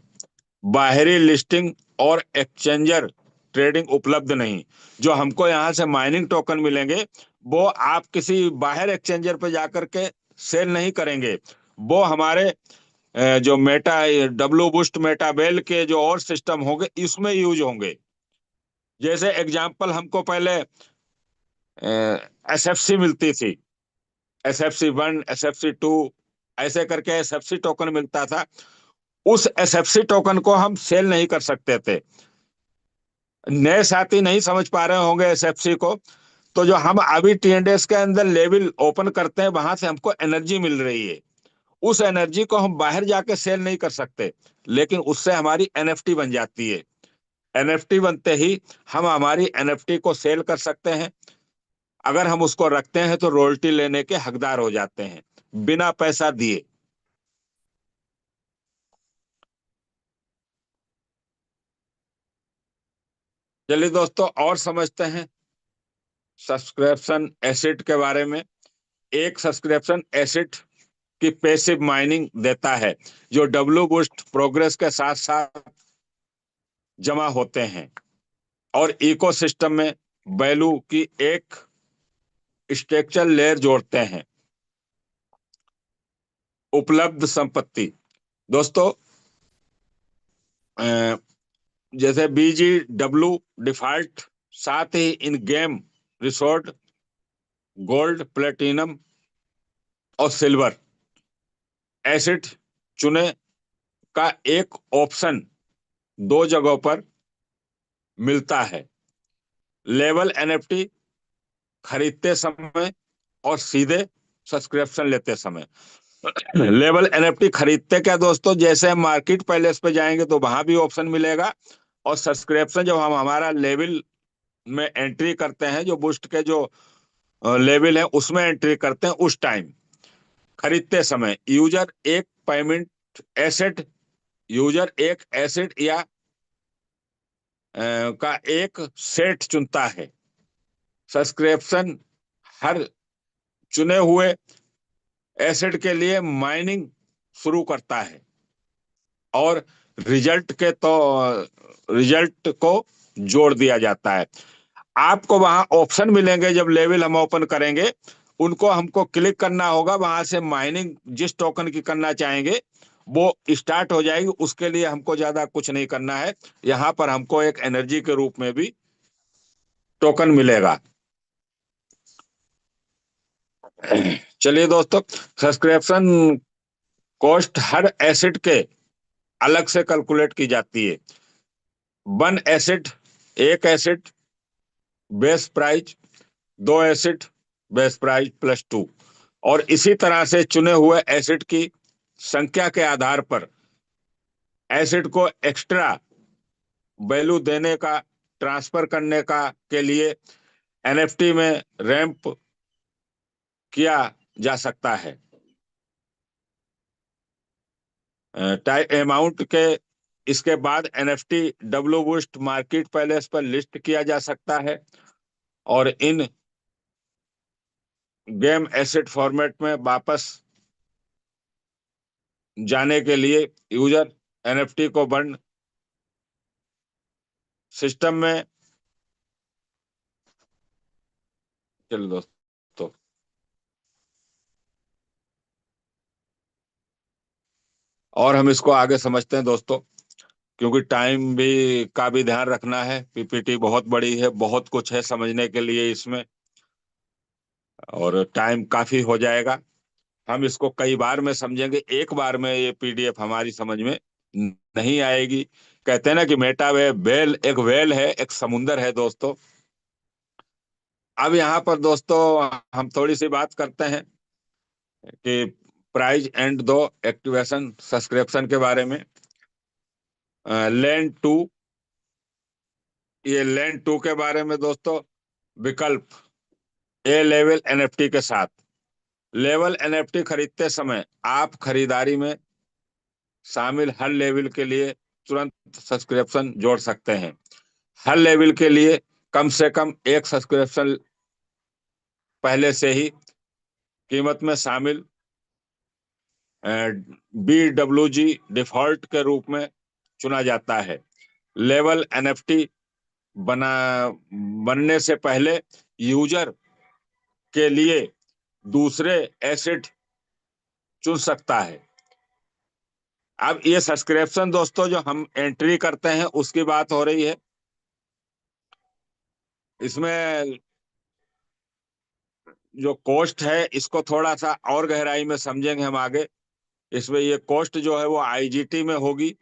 बाहरी लिस्टिंग और एक्सचेंजर ट्रेडिंग उपलब्ध नहीं। जो हमको यहाँ से माइनिंग टोकन मिलेंगे, वो आप किसी बाहर एक्सचेंजर पे जाकर के सेल नहीं करेंगे। वो हमारे जो मेटा डब्ल्यू बूस्ट मेटाबेल के जो और सिस्टम होंगे इसमें यूज होंगे। जैसे एग्जांपल, हमको पहले एसएफसी मिलती थी, SFC 1, SFC 2, ऐसे करके SFC टोकन मिलता था। उस SFC टोकन को हम सेल नहीं कर सकते थे। नए साथी नहीं समझ पा रहे होंगे SFC को, तो जो हम अभी TNDS के अंदर लेवल ओपन करते हैं, वहां से हमको एनर्जी मिल रही है। उस एनर्जी को हम बाहर जाके सेल नहीं कर सकते, लेकिन उससे हमारी NFT बन जाती है। NFT बनते ही हम हमारी NFT को सेल कर सकते हैं। अगर हम उसको रखते हैं तो रॉयल्टी लेने के हकदार हो जाते हैं, बिना पैसा दिए। चलिए दोस्तों, और समझते हैं सब्सक्रिप्शन एसिड के बारे में। एक सब्सक्रिप्शन एसिड की पैसिव माइनिंग देता है, जो डब्ल्यू बूस्ट प्रोग्रेस के साथ साथ जमा होते हैं और इकोसिस्टम में वैल्यू की एक स्ट्रक्चर लेयर जोड़ते हैं। उपलब्ध संपत्ति दोस्तों, जैसे BGW डिफॉल्ट, साथ ही in game resort gold, platinum और सिल्वर एसिड चुने का एक ऑप्शन 2 जगहों पर मिलता है। लेवल NFT खरीदते समय और सीधे सब्सक्रिप्शन लेते समय। लेवल NFT खरीदते क्या दोस्तों, जैसे हम मार्केट पैलेस पे जाएंगे तो वहां भी ऑप्शन मिलेगा, और सब्सक्रिप्शन जब हम हमारा लेवल में एंट्री करते हैं, जो बूस्ट के जो लेवल है उसमें एंट्री करते हैं, उस टाइम खरीदते समय यूजर एक पेमेंट एसेट यूजर एक एसेट या का एक सेट चुनता है। सब्सक्रिप्शन हर चुने हुए एसेट के लिए माइनिंग शुरू करता है और रिजल्ट को जोड़ दिया जाता है। आपको वहां ऑप्शन मिलेंगे जब लेवल हम ओपन करेंगे, उनको हमको क्लिक करना होगा। वहां से माइनिंग जिस टोकन की करना चाहेंगे वो स्टार्ट हो जाएगी। उसके लिए हमको ज्यादा कुछ नहीं करना है। यहाँ पर हमको एक एनर्जी के रूप में भी टोकन मिलेगा। चलिए दोस्तों, सब्सक्रिप्शन कॉस्ट हर एसेट के अलग से कैलकुलेट की जाती है। वन एसेट, एक एसेट बेस प्राइस, दो asset base price plus two. और इसी तरह से चुने हुए एसेट की संख्या के आधार पर एसेट को एक्स्ट्रा वैल्यू देने का, ट्रांसफर करने का के लिए एनएफटी में रैंप किया जा सकता है। टाइप अमाउंट के इसके बाद NFT W boost market place पर लिस्ट किया जा सकता है और इन गेम एसेट फॉर्मेट में वापस जाने के लिए यूजर एनएफटी को बंद सिस्टम में, चलो दोस्तों, और हम इसको आगे समझते हैं दोस्तों, क्योंकि टाइम भी का भी ध्यान रखना है। पीपीटी बहुत बड़ी है, बहुत कुछ है समझने के लिए इसमें, और टाइम काफी हो जाएगा। हम इसको कई बार में समझेंगे, एक बार में ये पीडीएफ हमारी समझ में नहीं आएगी। कहते हैं ना कि मेटा वेल है, एक समुंदर है दोस्तों। अब यहाँ पर दोस्तों हम थोड़ी सी बात करते हैं कि प्राइस एंड दो एक्टिवेशन सब्सक्रिप्शन के बारे में। लैंड टू, ये लैंड टू के बारे में दोस्तों, विकल्प ए लेवल एनएफटी के साथ। लेवल एनएफटी खरीदते समय आप खरीदारी में शामिल हर लेवल के लिए तुरंत सब्सक्रिप्शन जोड़ सकते हैं। हर लेवल के लिए कम से कम एक सब्सक्रिप्शन पहले से ही कीमत में शामिल BWG डिफॉल्ट के रूप में चुना जाता है। लेवल एनएफटी बना बनने से पहले यूजर के लिए दूसरे एसेट चुन सकता है। अब ये सब्सक्रिप्शन दोस्तों जो हम एंट्री करते हैं उसकी बात हो रही है। इसमें जो कॉस्ट है इसको थोड़ा सा और गहराई में समझेंगे हम आगे। इसमें ये कॉस्ट जो है वो आईजीटी में होगी।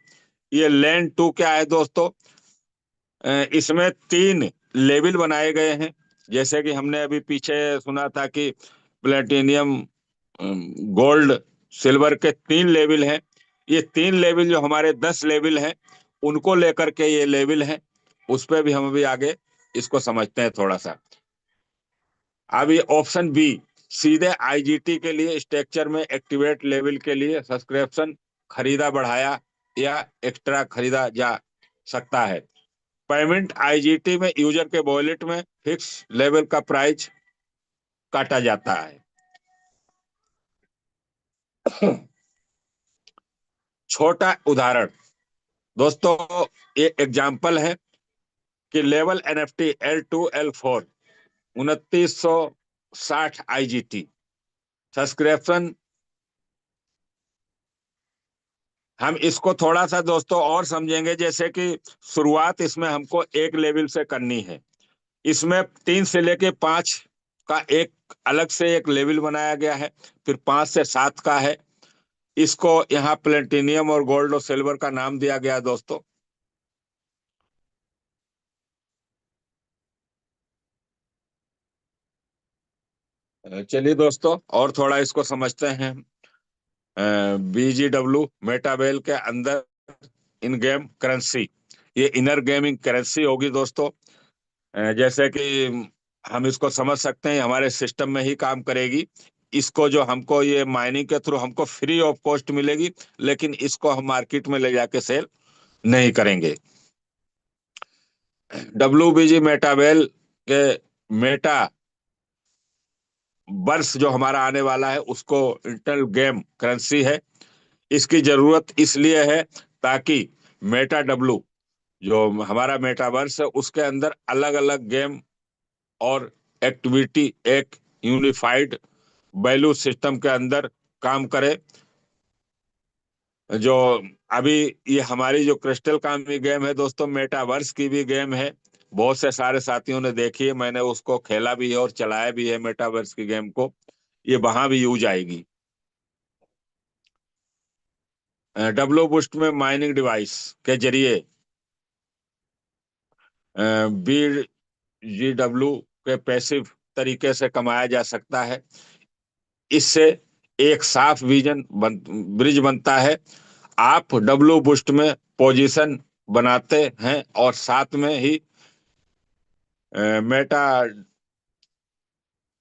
ये लैंड टू क्या है दोस्तों, इसमें 3 लेवल बनाए गए हैं। जैसे कि हमने अभी पीछे सुना था कि प्लेटिनियम, गोल्ड, सिल्वर के 3 लेवल हैं। ये 3 लेवल जो हमारे 10 लेवल हैं उनको लेकर के ये लेवल हैं। उस पर भी हम अभी आगे इसको समझते हैं थोड़ा सा। अब ये ऑप्शन बी, सीधे आईजीटी के लिए स्ट्रक्चर में एक्टिवेट लेवल के लिए सब्सक्रिप्शन खरीदा बढ़ाया या एक्स्ट्रा खरीदा जा सकता है। पेमेंट आईजीटी में यूजर के वॉलेट में फिक्स लेवल का प्राइस काटा जाता है। छोटा उदाहरण दोस्तों, ये एग्जांपल है कि level NFT L2L4 2960 IGT subscription. हम इसको थोड़ा सा दोस्तों और समझेंगे। जैसे कि शुरुआत इसमें हमको एक लेवल से करनी है। इसमें 3 से लेके 5 का एक अलग से एक लेवल बनाया गया है, फिर 5 से 7 का है। इसको यहाँ प्लेटिनियम और गोल्ड और सिल्वर का नाम दिया गया दोस्तों। चलिए दोस्तों और थोड़ा इसको समझते हैं। BGW मेटाबेल के अंदर इन गेम करेंसी, ये इनर गेमिंग करेंसी होगी दोस्तों। जैसे कि हम इसको समझ सकते हैं हमारे सिस्टम में ही काम करेगी। इसको जो हमको ये माइनिंग के थ्रू हमको फ्री ऑफ कॉस्ट मिलेगी, लेकिन इसको हम मार्केट में ले जाके सेल नहीं करेंगे। WBG मेटावेल के मेटा वर्ष जो हमारा आने वाला है उसको इंटरनल गेम करेंसी है। इसकी जरूरत इसलिए है ताकि मेटा डब्लू जो हमारा मेटावर्स है उसके अंदर अलग अलग गेम और एक्टिविटी एक यूनिफाइड वैल्यू सिस्टम के अंदर काम करे। जो अभी ये हमारी जो क्रिस्टल कामी गेम है दोस्तों, मेटावर्स की भी गेम है। बहुत से सारे साथियों ने देखी है, मैंने उसको खेला भी है और चलाया भी है मेटावर्स की गेम को। ये वहां भी यूज आएगी। डब्लो बुस्ट में माइनिंग डिवाइस के जरिए BGW के पैसिव तरीके से कमाया जा सकता है। इससे एक साफ ब्रिज बनता है। आप डब्लो बुस्ट में पोजीशन बनाते हैं और साथ में ही मेटा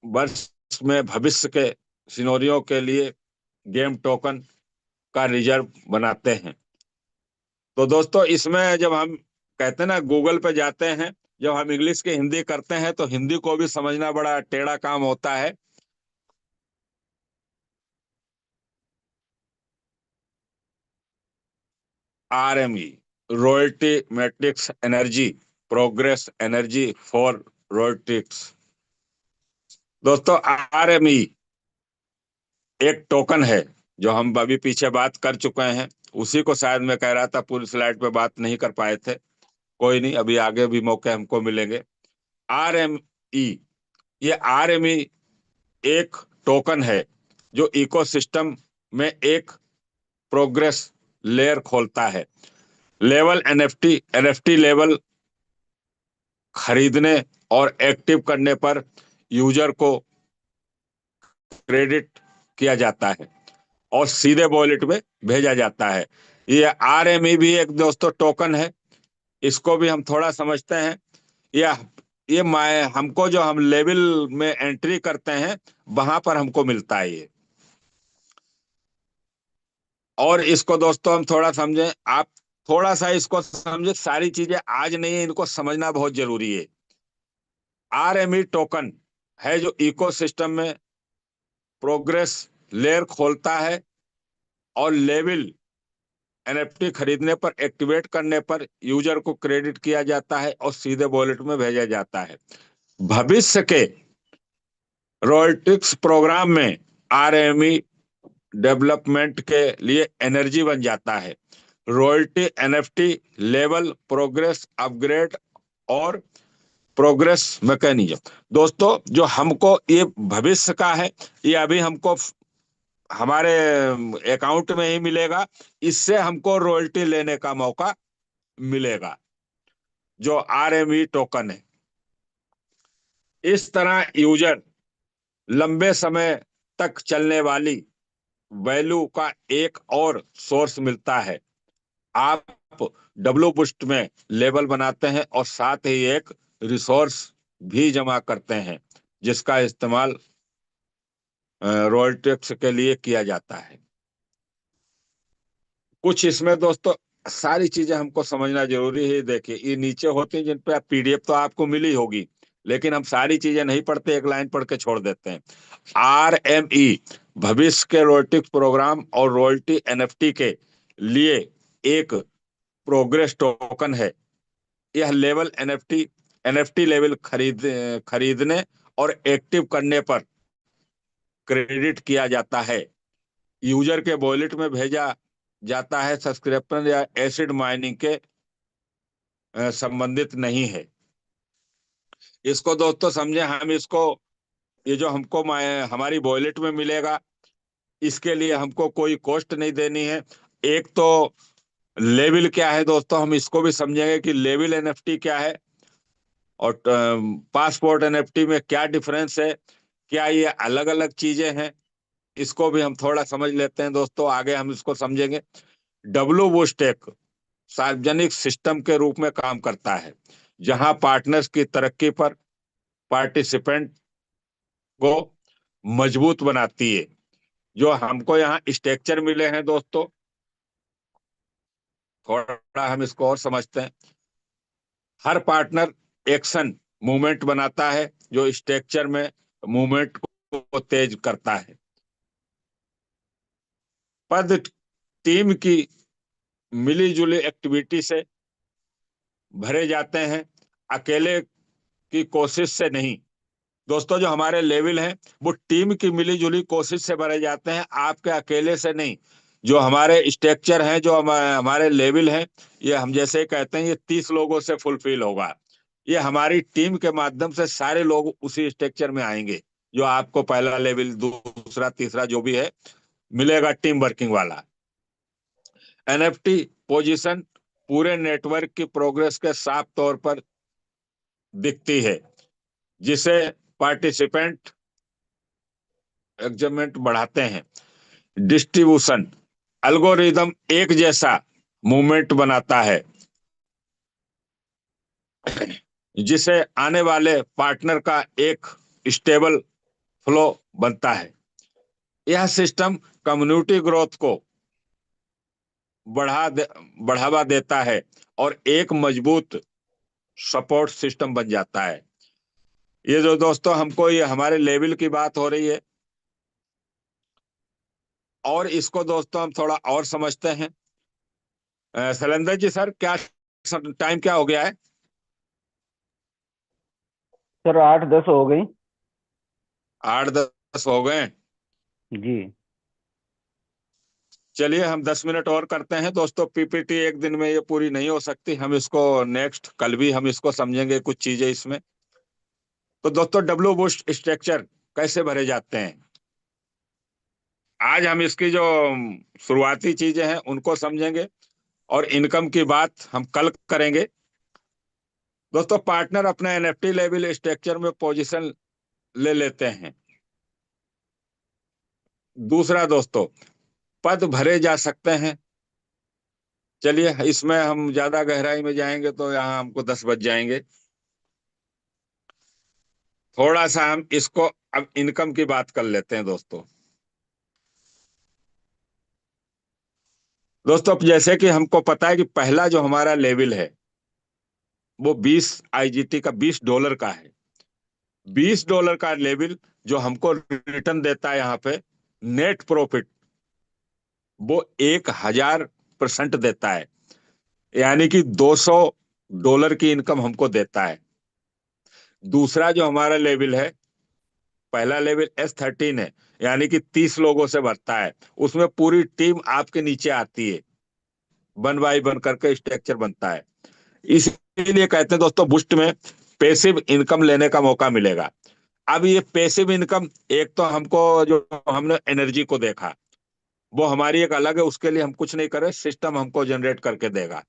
वर्ष में भविष्य के सिनोरियो के लिए गेम टोकन का रिजर्व बनाते हैं। तो दोस्तों इसमें जब हम कहते हैं ना गूगल पे जाते हैं, जब हम इंग्लिश की हिंदी करते हैं तो हिंदी को भी समझना बड़ा टेढ़ा काम होता है। RME, royalty matrix energy, progress energy for रॉयल्टिक्स। दोस्तों RME एक टोकन है जो हम अभी पीछे बात कर चुके हैं। उसी को शायद मैं कह रहा था, पूरी स्लाइड पे बात नहीं कर पाए थे। कोई नहीं, अभी आगे भी मौके हमको मिलेंगे। RME, ये RME एक टोकन है जो इकोसिस्टम में एक प्रोग्रेस लेयर खोलता है। लेवल एनएफटी लेवल खरीदने और एक्टिव करने पर यूजर को क्रेडिट किया जाता है और सीधे वॉलेट में भेजा जाता है। ये RME भी एक दोस्तों टोकन है। इसको भी हम थोड़ा समझते हैं। यह ये हमको जो हम लेवल में एंट्री करते हैं वहां पर हमको मिलता है ये। और इसको दोस्तों हम थोड़ा समझें, आप थोड़ा सा इसको समझे, सारी चीजें आज नहीं है, इनको समझना बहुत जरूरी है। RME टोकन है जो इकोसिस्टम में प्रोग्रेस लेयर खोलता है और लेवल NFT खरीदने पर, एक्टिवेट करने पर यूजर को क्रेडिट किया जाता है और सीधे वॉलेट में भेजा जाता है। भविष्य के रॉयल्टिक्स प्रोग्राम में RME डेवलपमेंट के लिए एनर्जी बन जाता है। Royalty NFT level progress upgrade और प्रोग्रेस मैकेनिज्म। दोस्तों जो हमको ये भविष्य का है, ये अभी हमको हमारे अकाउंट में ही मिलेगा। इससे हमको रॉयल्टी लेने का मौका मिलेगा, जो RME टोकन है। इस तरह यूजर लंबे समय तक चलने वाली वैल्यू का एक और सोर्स मिलता है। आप डब्लू बुस्ट में लेबल बनाते हैं और साथ ही एक रिसोर्स भी जमा करते हैं जिसका इस्तेमाल रॉयल्टिक्स के लिए किया जाता है। कुछ इसमें दोस्तों सारी चीजें हमको समझना जरूरी है। देखिए ये नीचे होती हैं जिन पे आप PDF तो आपको मिली होगी, लेकिन हम सारी चीजें नहीं पढ़ते, एक लाइन पढ़ के छोड़ देते हैं। RME भविष्य के रॉयल्टी प्रोग्राम और रॉयल्टी NFT के लिए एक प्रोग्रेस टोकन है। यह लेवल NFT लेवल खरीदने और एक्टिव करने पर क्रेडिट किया जाता है। यूजर के वॉलेट में भेजा जाता है। सब्सक्रिप्शन या एसिड माइनिंग के संबंधित नहीं है। इसको दोस्तों समझे, हम इसको ये जो हमको हमारी वॉलेट में मिलेगा, इसके लिए हमको कोई कॉस्ट नहीं देनी है। एक तो लेवल क्या है दोस्तों, हम इसको भी समझेंगे कि लेवल NFT क्या है और पासपोर्ट NFT में क्या डिफरेंस है, क्या ये अलग अलग चीजें हैं, इसको भी हम थोड़ा समझ लेते हैं दोस्तों, आगे हम इसको समझेंगे। डब्लू बूस्ट एक सार्वजनिक सिस्टम के रूप में काम करता है जहां पार्टनर्स की तरक्की पर पार्टिसिपेंट को मजबूत बनाती है। जो हमको यहाँ स्ट्रक्चर मिले हैं दोस्तों, थोड़ा हम इसको और समझते हैं। हर पार्टनर एक्शन मूवमेंट बनाता है जो स्ट्रक्चर में मूवमेंट को तेज करता है। पद टीम की मिली-जुली एक्टिविटी से भरे जाते हैं, अकेले की कोशिश से नहीं। दोस्तों, जो हमारे लेवल हैं वो टीम की मिली-जुली कोशिश से भरे जाते हैं, आपके अकेले से नहीं। जो हमारे स्ट्रक्चर हैं, जो हमारे लेवल हैं, ये हम जैसे कहते हैं ये 30 लोगों से फुलफिल होगा। ये हमारी टीम के माध्यम से सारे लोग उसी स्ट्रक्चर में आएंगे, जो आपको पहला लेवल, दूसरा, तीसरा जो भी है मिलेगा टीम वर्किंग वाला। एनएफटी पोजीशन पूरे नेटवर्क की प्रोग्रेस के साफ तौर पर दिखती है, जिसे पार्टिसिपेंट एग्जमेंट बढ़ाते हैं। डिस्ट्रीब्यूशन एल्गोरिदम एक जैसा मूवमेंट बनाता है, जिसे आने वाले पार्टनर का एक स्टेबल फ्लो बनता है। यह सिस्टम कम्युनिटी ग्रोथ को बढ़ावा देता है और एक मजबूत सपोर्ट सिस्टम बन जाता है। ये जो दोस्तों हमको ये हमारे लेवल की बात हो रही है, और इसको दोस्तों हम थोड़ा और समझते हैं। शैलेंद्र जी सर, क्या टाइम क्या हो गया है? सर 8-10 हो गई। 8-10 हो गए। जी। चलिए हम 10 मिनट और करते हैं दोस्तों। पीपीटी एक दिन में ये पूरी नहीं हो सकती, हम इसको नेक्स्ट कल भी हम इसको समझेंगे कुछ चीजें इसमें। तो दोस्तों, डब्ल्यू बूस्ट स्ट्रक्चर कैसे भरे जाते हैं, आज हम इसकी जो शुरुआती चीजें हैं उनको समझेंगे, और इनकम की बात हम कल करेंगे। दोस्तों, पार्टनर अपना एनएफटी लेवल स्ट्रक्चर में पोजीशन ले लेते हैं। दूसरा दोस्तों, पद भरे जा सकते हैं। चलिए, इसमें हम ज्यादा गहराई में जाएंगे तो यहाँ हमको 10 बज जाएंगे। थोड़ा सा हम इसको अब इनकम की बात कर लेते हैं दोस्तों। दोस्तों, अब जैसे कि हमको पता है कि पहला जो हमारा लेवल है वो 20 आईजीटी का, $20 का है। $20 का लेवल जो हमको रिटर्न देता है यहाँ पे नेट प्रॉफिट, वो 1000% देता है, यानी कि $200 की इनकम हमको देता है। दूसरा जो हमारा लेवल है, पहला लेवल S13 है, यानी कि 30 लोगों से भरता है। उसमें पूरी टीम आपके नीचे आती है, 1 बाय 1 करके स्ट्रक्चर बनता है। इसीलिए कहते हैं दोस्तों, बुस्ट में पैसिव इनकम लेने का मौका मिलेगा। अब ये पैसिव इनकम, एक तो हमको जो हमने एनर्जी को देखा वो हमारी एक अलग है, उसके लिए हम कुछ नहीं करें, सिस्टम हमको जनरेट करके देगा।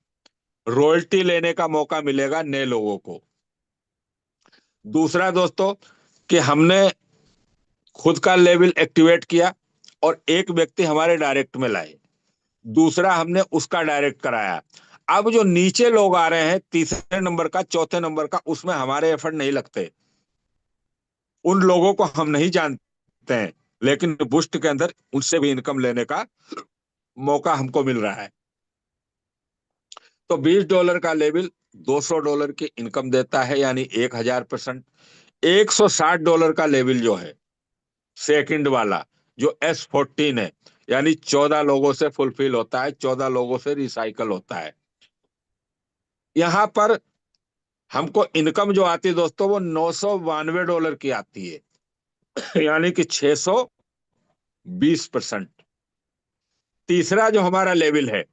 रॉयल्टी लेने का मौका मिलेगा नए लोगों को। दूसरा दोस्तों, कि हमने खुद का लेवल एक्टिवेट किया और एक व्यक्ति हमारे डायरेक्ट में लाए, दूसरा हमने उसका डायरेक्ट कराया। अब जो नीचे लोग आ रहे हैं, तीसरे नंबर का, चौथे नंबर का, उसमें हमारे एफर्ट नहीं लगते, उन लोगों को हम नहीं जानते हैं, लेकिन बुस्ट के अंदर उनसे भी इनकम लेने का मौका हमको मिल रहा है। तो $20 का लेवल $200 की इनकम देता है, यानी 1000%। $160 का लेवल जो है सेकंड वाला, जो S14 है, यानी 14 लोगों से फुलफिल होता है, 14 लोगों से रिसाइकल होता है। यहां पर हमको इनकम जो आती है दोस्तों, वो $992 की आती है, यानी कि 620%। तीसरा जो हमारा लेवल है,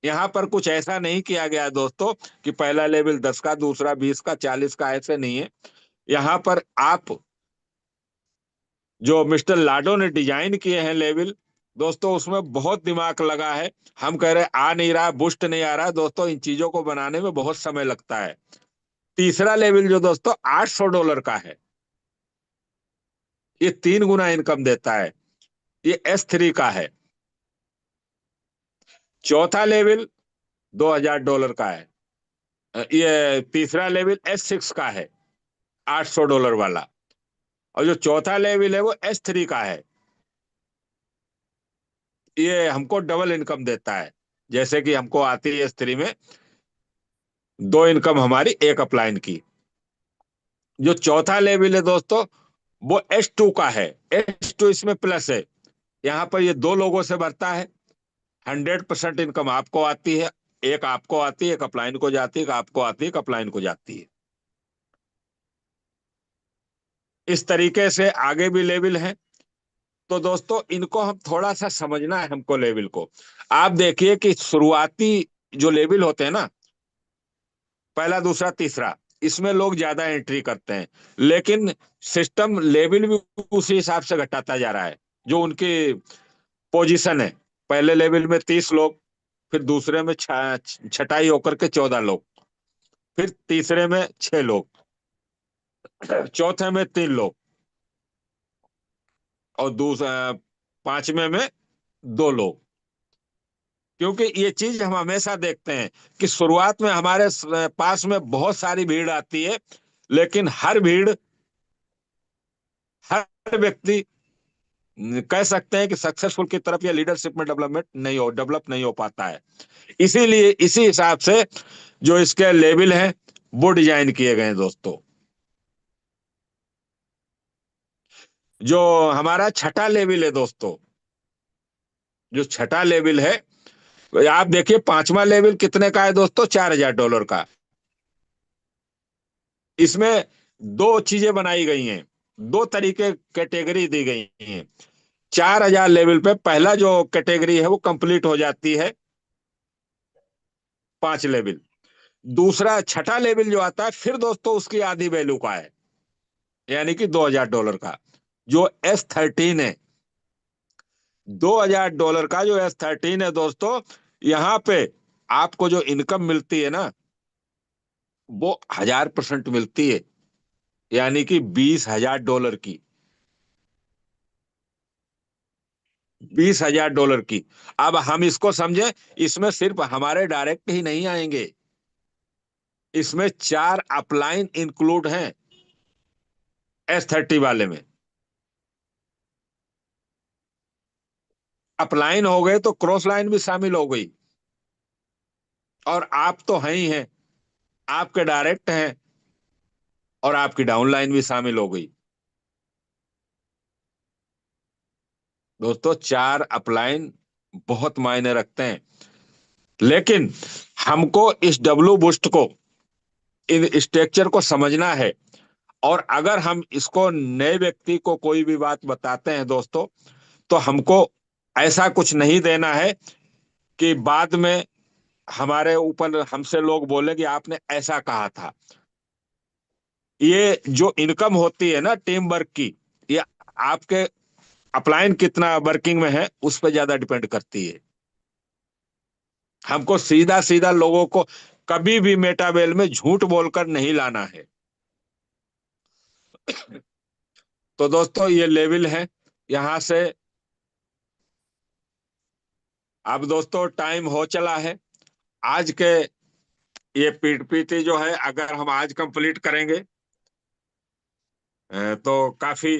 यहाँ पर कुछ ऐसा नहीं किया गया दोस्तों कि पहला लेवल 10 का, दूसरा 20 का, 40 का, ऐसे नहीं है। यहाँ पर आप जो मिस्टर लाडो ने डिजाइन किए हैं लेवल, दोस्तों उसमें बहुत दिमाग लगा है। हम कह रहे आ नहीं रहा, बुस्ट नहीं आ रहा दोस्तों, इन चीजों को बनाने में बहुत समय लगता है। तीसरा लेवल जो दोस्तों $800 का है, ये 3 गुना इनकम देता है, ये S3 का है। चौथा लेवल $2000 का है, ये तीसरा लेवल S6 का है, $800 वाला। और जो चौथा लेवल है वो S3 का है, ये हमको डबल इनकम देता है, जैसे कि हमको आती है S3 में दो इनकम हमारी एक अपलाइन की। जो चौथा लेवल है दोस्तों, वो S2 का है। S2 इसमें प्लस है, यहाँ पर ये दो लोगों से भरता है। 100% इनकम आपको आती है, एक आपको आती है, एक अपलाइन को जाती है, एक आपको आती है, एक अपलाइन को जाती है। इस तरीके से आगे भी लेवल है। तो दोस्तों इनको हम थोड़ा सा समझना है, हमको लेवल को। आप देखिए कि शुरुआती जो लेवल होते हैं ना, पहला दूसरा तीसरा, इसमें लोग ज्यादा एंट्री करते हैं, लेकिन सिस्टम लेवल भी उसी हिसाब से घटाता जा रहा है, जो उनकी पोजीशन है। पहले लेवल में 30 लोग, फिर दूसरे में छटाई होकर के 14 लोग, फिर तीसरे में 6 लोग, चौथे में 3 लोग, और दूसरा पांचवे में 2 लोग। क्योंकि ये चीज हम हमेशा देखते हैं कि शुरुआत में हमारे पास में बहुत सारी भीड़ आती है, लेकिन हर व्यक्ति कह सकते हैं कि सक्सेसफुल की तरफ या लीडरशिप में डेवलप नहीं हो पाता है। इसीलिए इसी हिसाब से जो इसके लेवल हैं वो डिजाइन किए गए हैं दोस्तों। जो हमारा छठा लेवल है दोस्तों, जो छठा लेवल है, आप देखिए पांचवा लेवल कितने का है दोस्तों, $4000 का। इसमें दो चीजें बनाई गई हैं, दो तरीके कैटेगरी दी गई हैं। 4000 लेवल पे पहला जो कैटेगरी है वो कंप्लीट हो जाती है, 5 लेवल। दूसरा छठा लेवल जो आता है फिर दोस्तों उसकी आधी वैल्यू का है, यानी कि $2000 का। जो S13 है, $2000 का जो S13 है दोस्तों, यहाँ पे आपको जो इनकम मिलती है ना, वो 1000% मिलती है, यानी कि $20,000 की। $20,000 की। अब हम इसको समझे, इसमें सिर्फ हमारे डायरेक्ट ही नहीं आएंगे, इसमें 4 अपलाइन इंक्लूड हैं S30 वाले में। अपलाइन हो गए तो क्रॉस लाइन भी शामिल हो गई, और आप तो हैं ही हैं, आपके डायरेक्ट हैं, और आपकी डाउन लाइन भी शामिल हो गई। दोस्तों 4 अपलाइन बहुत मायने रखते हैं, लेकिन हमको इस डब्लू बूस्ट को, इन स्ट्रक्चर को समझना है। और अगर हम इसको नए व्यक्ति को कोई भी बात बताते हैं दोस्तों, तो हमको ऐसा कुछ नहीं देना है कि बाद में हमारे ऊपर हमसे लोग बोले कि आपने ऐसा कहा था। ये जो इनकम होती है ना टीम वर्क की, ये आपके अपलाइन कितना वर्किंग में है उस पर ज्यादा डिपेंड करती है। हमको सीधा सीधा लोगों को कभी भी मेटाबेल में झूठ बोलकर नहीं लाना है। तो दोस्तों ये लेवल है यहां से। अब दोस्तों टाइम हो चला है। आज के ये पीपीटी जो है अगर हम आज कंप्लीट करेंगे तो काफी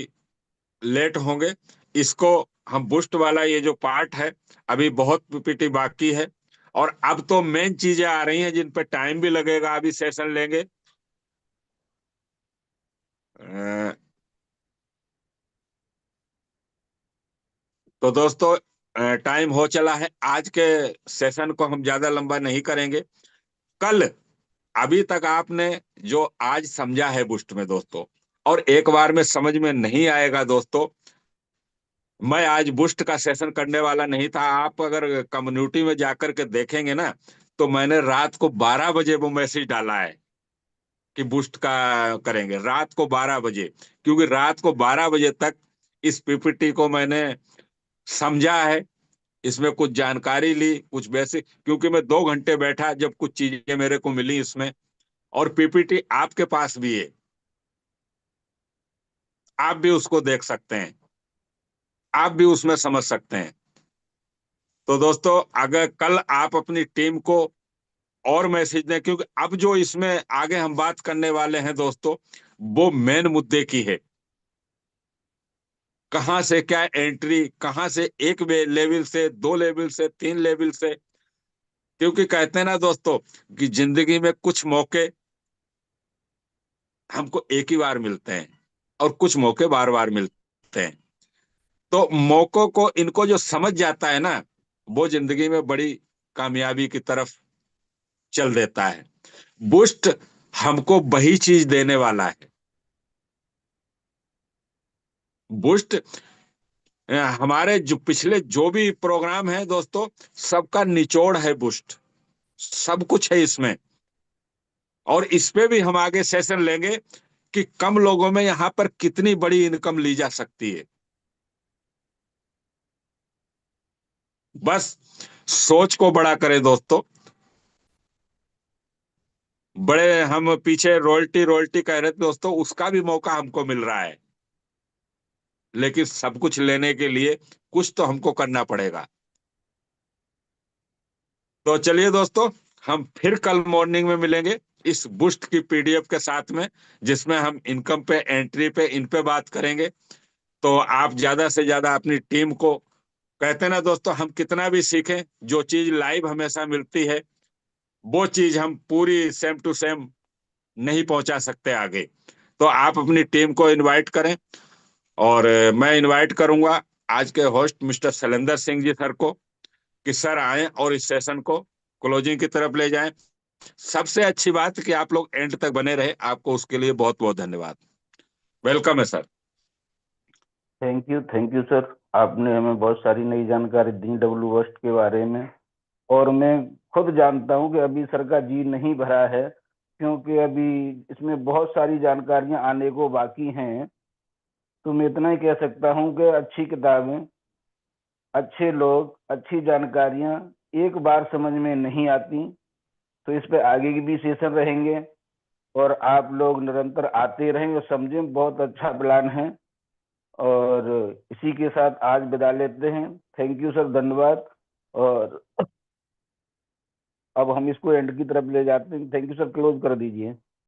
लेट होंगे। इसको हम बूस्ट वाला ये जो पार्ट है, अभी बहुत पीपीटी बाकी है, और अब तो मेन चीजें आ रही हैं जिन पे टाइम भी लगेगा, अभी सेशन लेंगे। अ, तो दोस्तों टाइम हो चला है, आज के सेशन को हम ज्यादा लंबा नहीं करेंगे। कल, अभी तक आपने जो आज समझा है बूस्ट में दोस्तों, और एक बार में समझ में नहीं आएगा दोस्तों, मैं आज बूस्ट का सेशन करने वाला नहीं था। आप अगर कम्युनिटी में जाकर के देखेंगे ना, तो मैंने रात को 12 बजे वो मैसेज डाला है कि बूस्ट का करेंगे रात को 12 बजे, क्योंकि रात को 12 बजे तक इस पीपीटी को मैंने समझा है, इसमें कुछ जानकारी ली, कुछ बेसिक, क्योंकि मैं 2 घंटे बैठा जब कुछ चीजें मेरे को मिली इसमें। और पीपीटी आपके पास भी है, आप भी उसको देख सकते हैं, आप भी उसमें समझ सकते हैं। तो दोस्तों अगर कल आप अपनी टीम को और मैसेज दें, क्योंकि अब जो इसमें आगे हम बात करने वाले हैं दोस्तों, वो मेन मुद्दे की है। कहाँ से क्या एंट्री, कहाँ से एक लेवल से, 2 लेवल से, 3 लेवल से, क्योंकि कहते हैं ना दोस्तों कि जिंदगी में कुछ मौके हमको एक ही बार मिलते हैं और कुछ मौके बार बार मिलते हैं। तो मौकों को इनको जो समझ जाता है ना, वो जिंदगी में बड़ी कामयाबी की तरफ चल देता है। बूस्ट हमको वही चीज देने वाला है। बूस्ट हमारे जो पिछले जो भी प्रोग्राम है दोस्तों, सबका निचोड़ है बूस्ट। सब कुछ है इसमें। और इस पे भी हम आगे सेशन लेंगे कि कम लोगों में यहाँ पर कितनी बड़ी इनकम ली जा सकती है। बस सोच को बड़ा करें दोस्तों। बड़े हम पीछे रॉयल्टी रॉयल्टी कह रहे थे दोस्तों, उसका भी मौका हमको मिल रहा है। लेकिन सब कुछ लेने के लिए कुछ तो हमको करना पड़ेगा। तो चलिए दोस्तों, हम फिर कल मॉर्निंग में मिलेंगे इस बूस्ट की पीडीएफ के साथ में, जिसमें हम इनकम पे, एंट्री पे, इन पे बात करेंगे। तो आप ज्यादा से ज्यादा अपनी टीम को, कहते हैं ना दोस्तों, हम कितना भी सीखें, जो चीज लाइव हमेशा मिलती है वो चीज हम पूरी सेम टू सेम नहीं पहुंचा सकते आगे। तो आप अपनी टीम को इनवाइट करें। और मैं इनवाइट करूंगा आज के host mister Shailendra Singh ji sir को, कि सर आए और इस सेशन को क्लोजिंग की तरफ ले जाएं। सबसे अच्छी बात कि आप लोग एंड तक बने रहे, आपको उसके लिए बहुत बहुत धन्यवाद। वेलकम है सर। Thank you sir. आपने हमें बहुत सारी नई जानकारी दी डब्ल्यू बस्ट के बारे में। और मैं खुद जानता हूं कि अभी सर का जी नहीं भरा है, क्योंकि अभी इसमें बहुत सारी जानकारियां आने को बाकी हैं। तो मैं इतना ही कह सकता हूं कि अच्छी किताबें, अच्छे लोग, अच्छी जानकारियां एक बार समझ में नहीं आती। तो इस पे आगे की भी सेशन रहेंगे और आप लोग निरंतर आते रहेंगे, समझें। बहुत अच्छा प्लान है। और इसी के साथ आज विदा लेते हैं। थैंक यू सर, धन्यवाद। और अब हम इसको एंड की तरफ ले जाते हैं। थैंक यू सर, क्लोज कर दीजिए।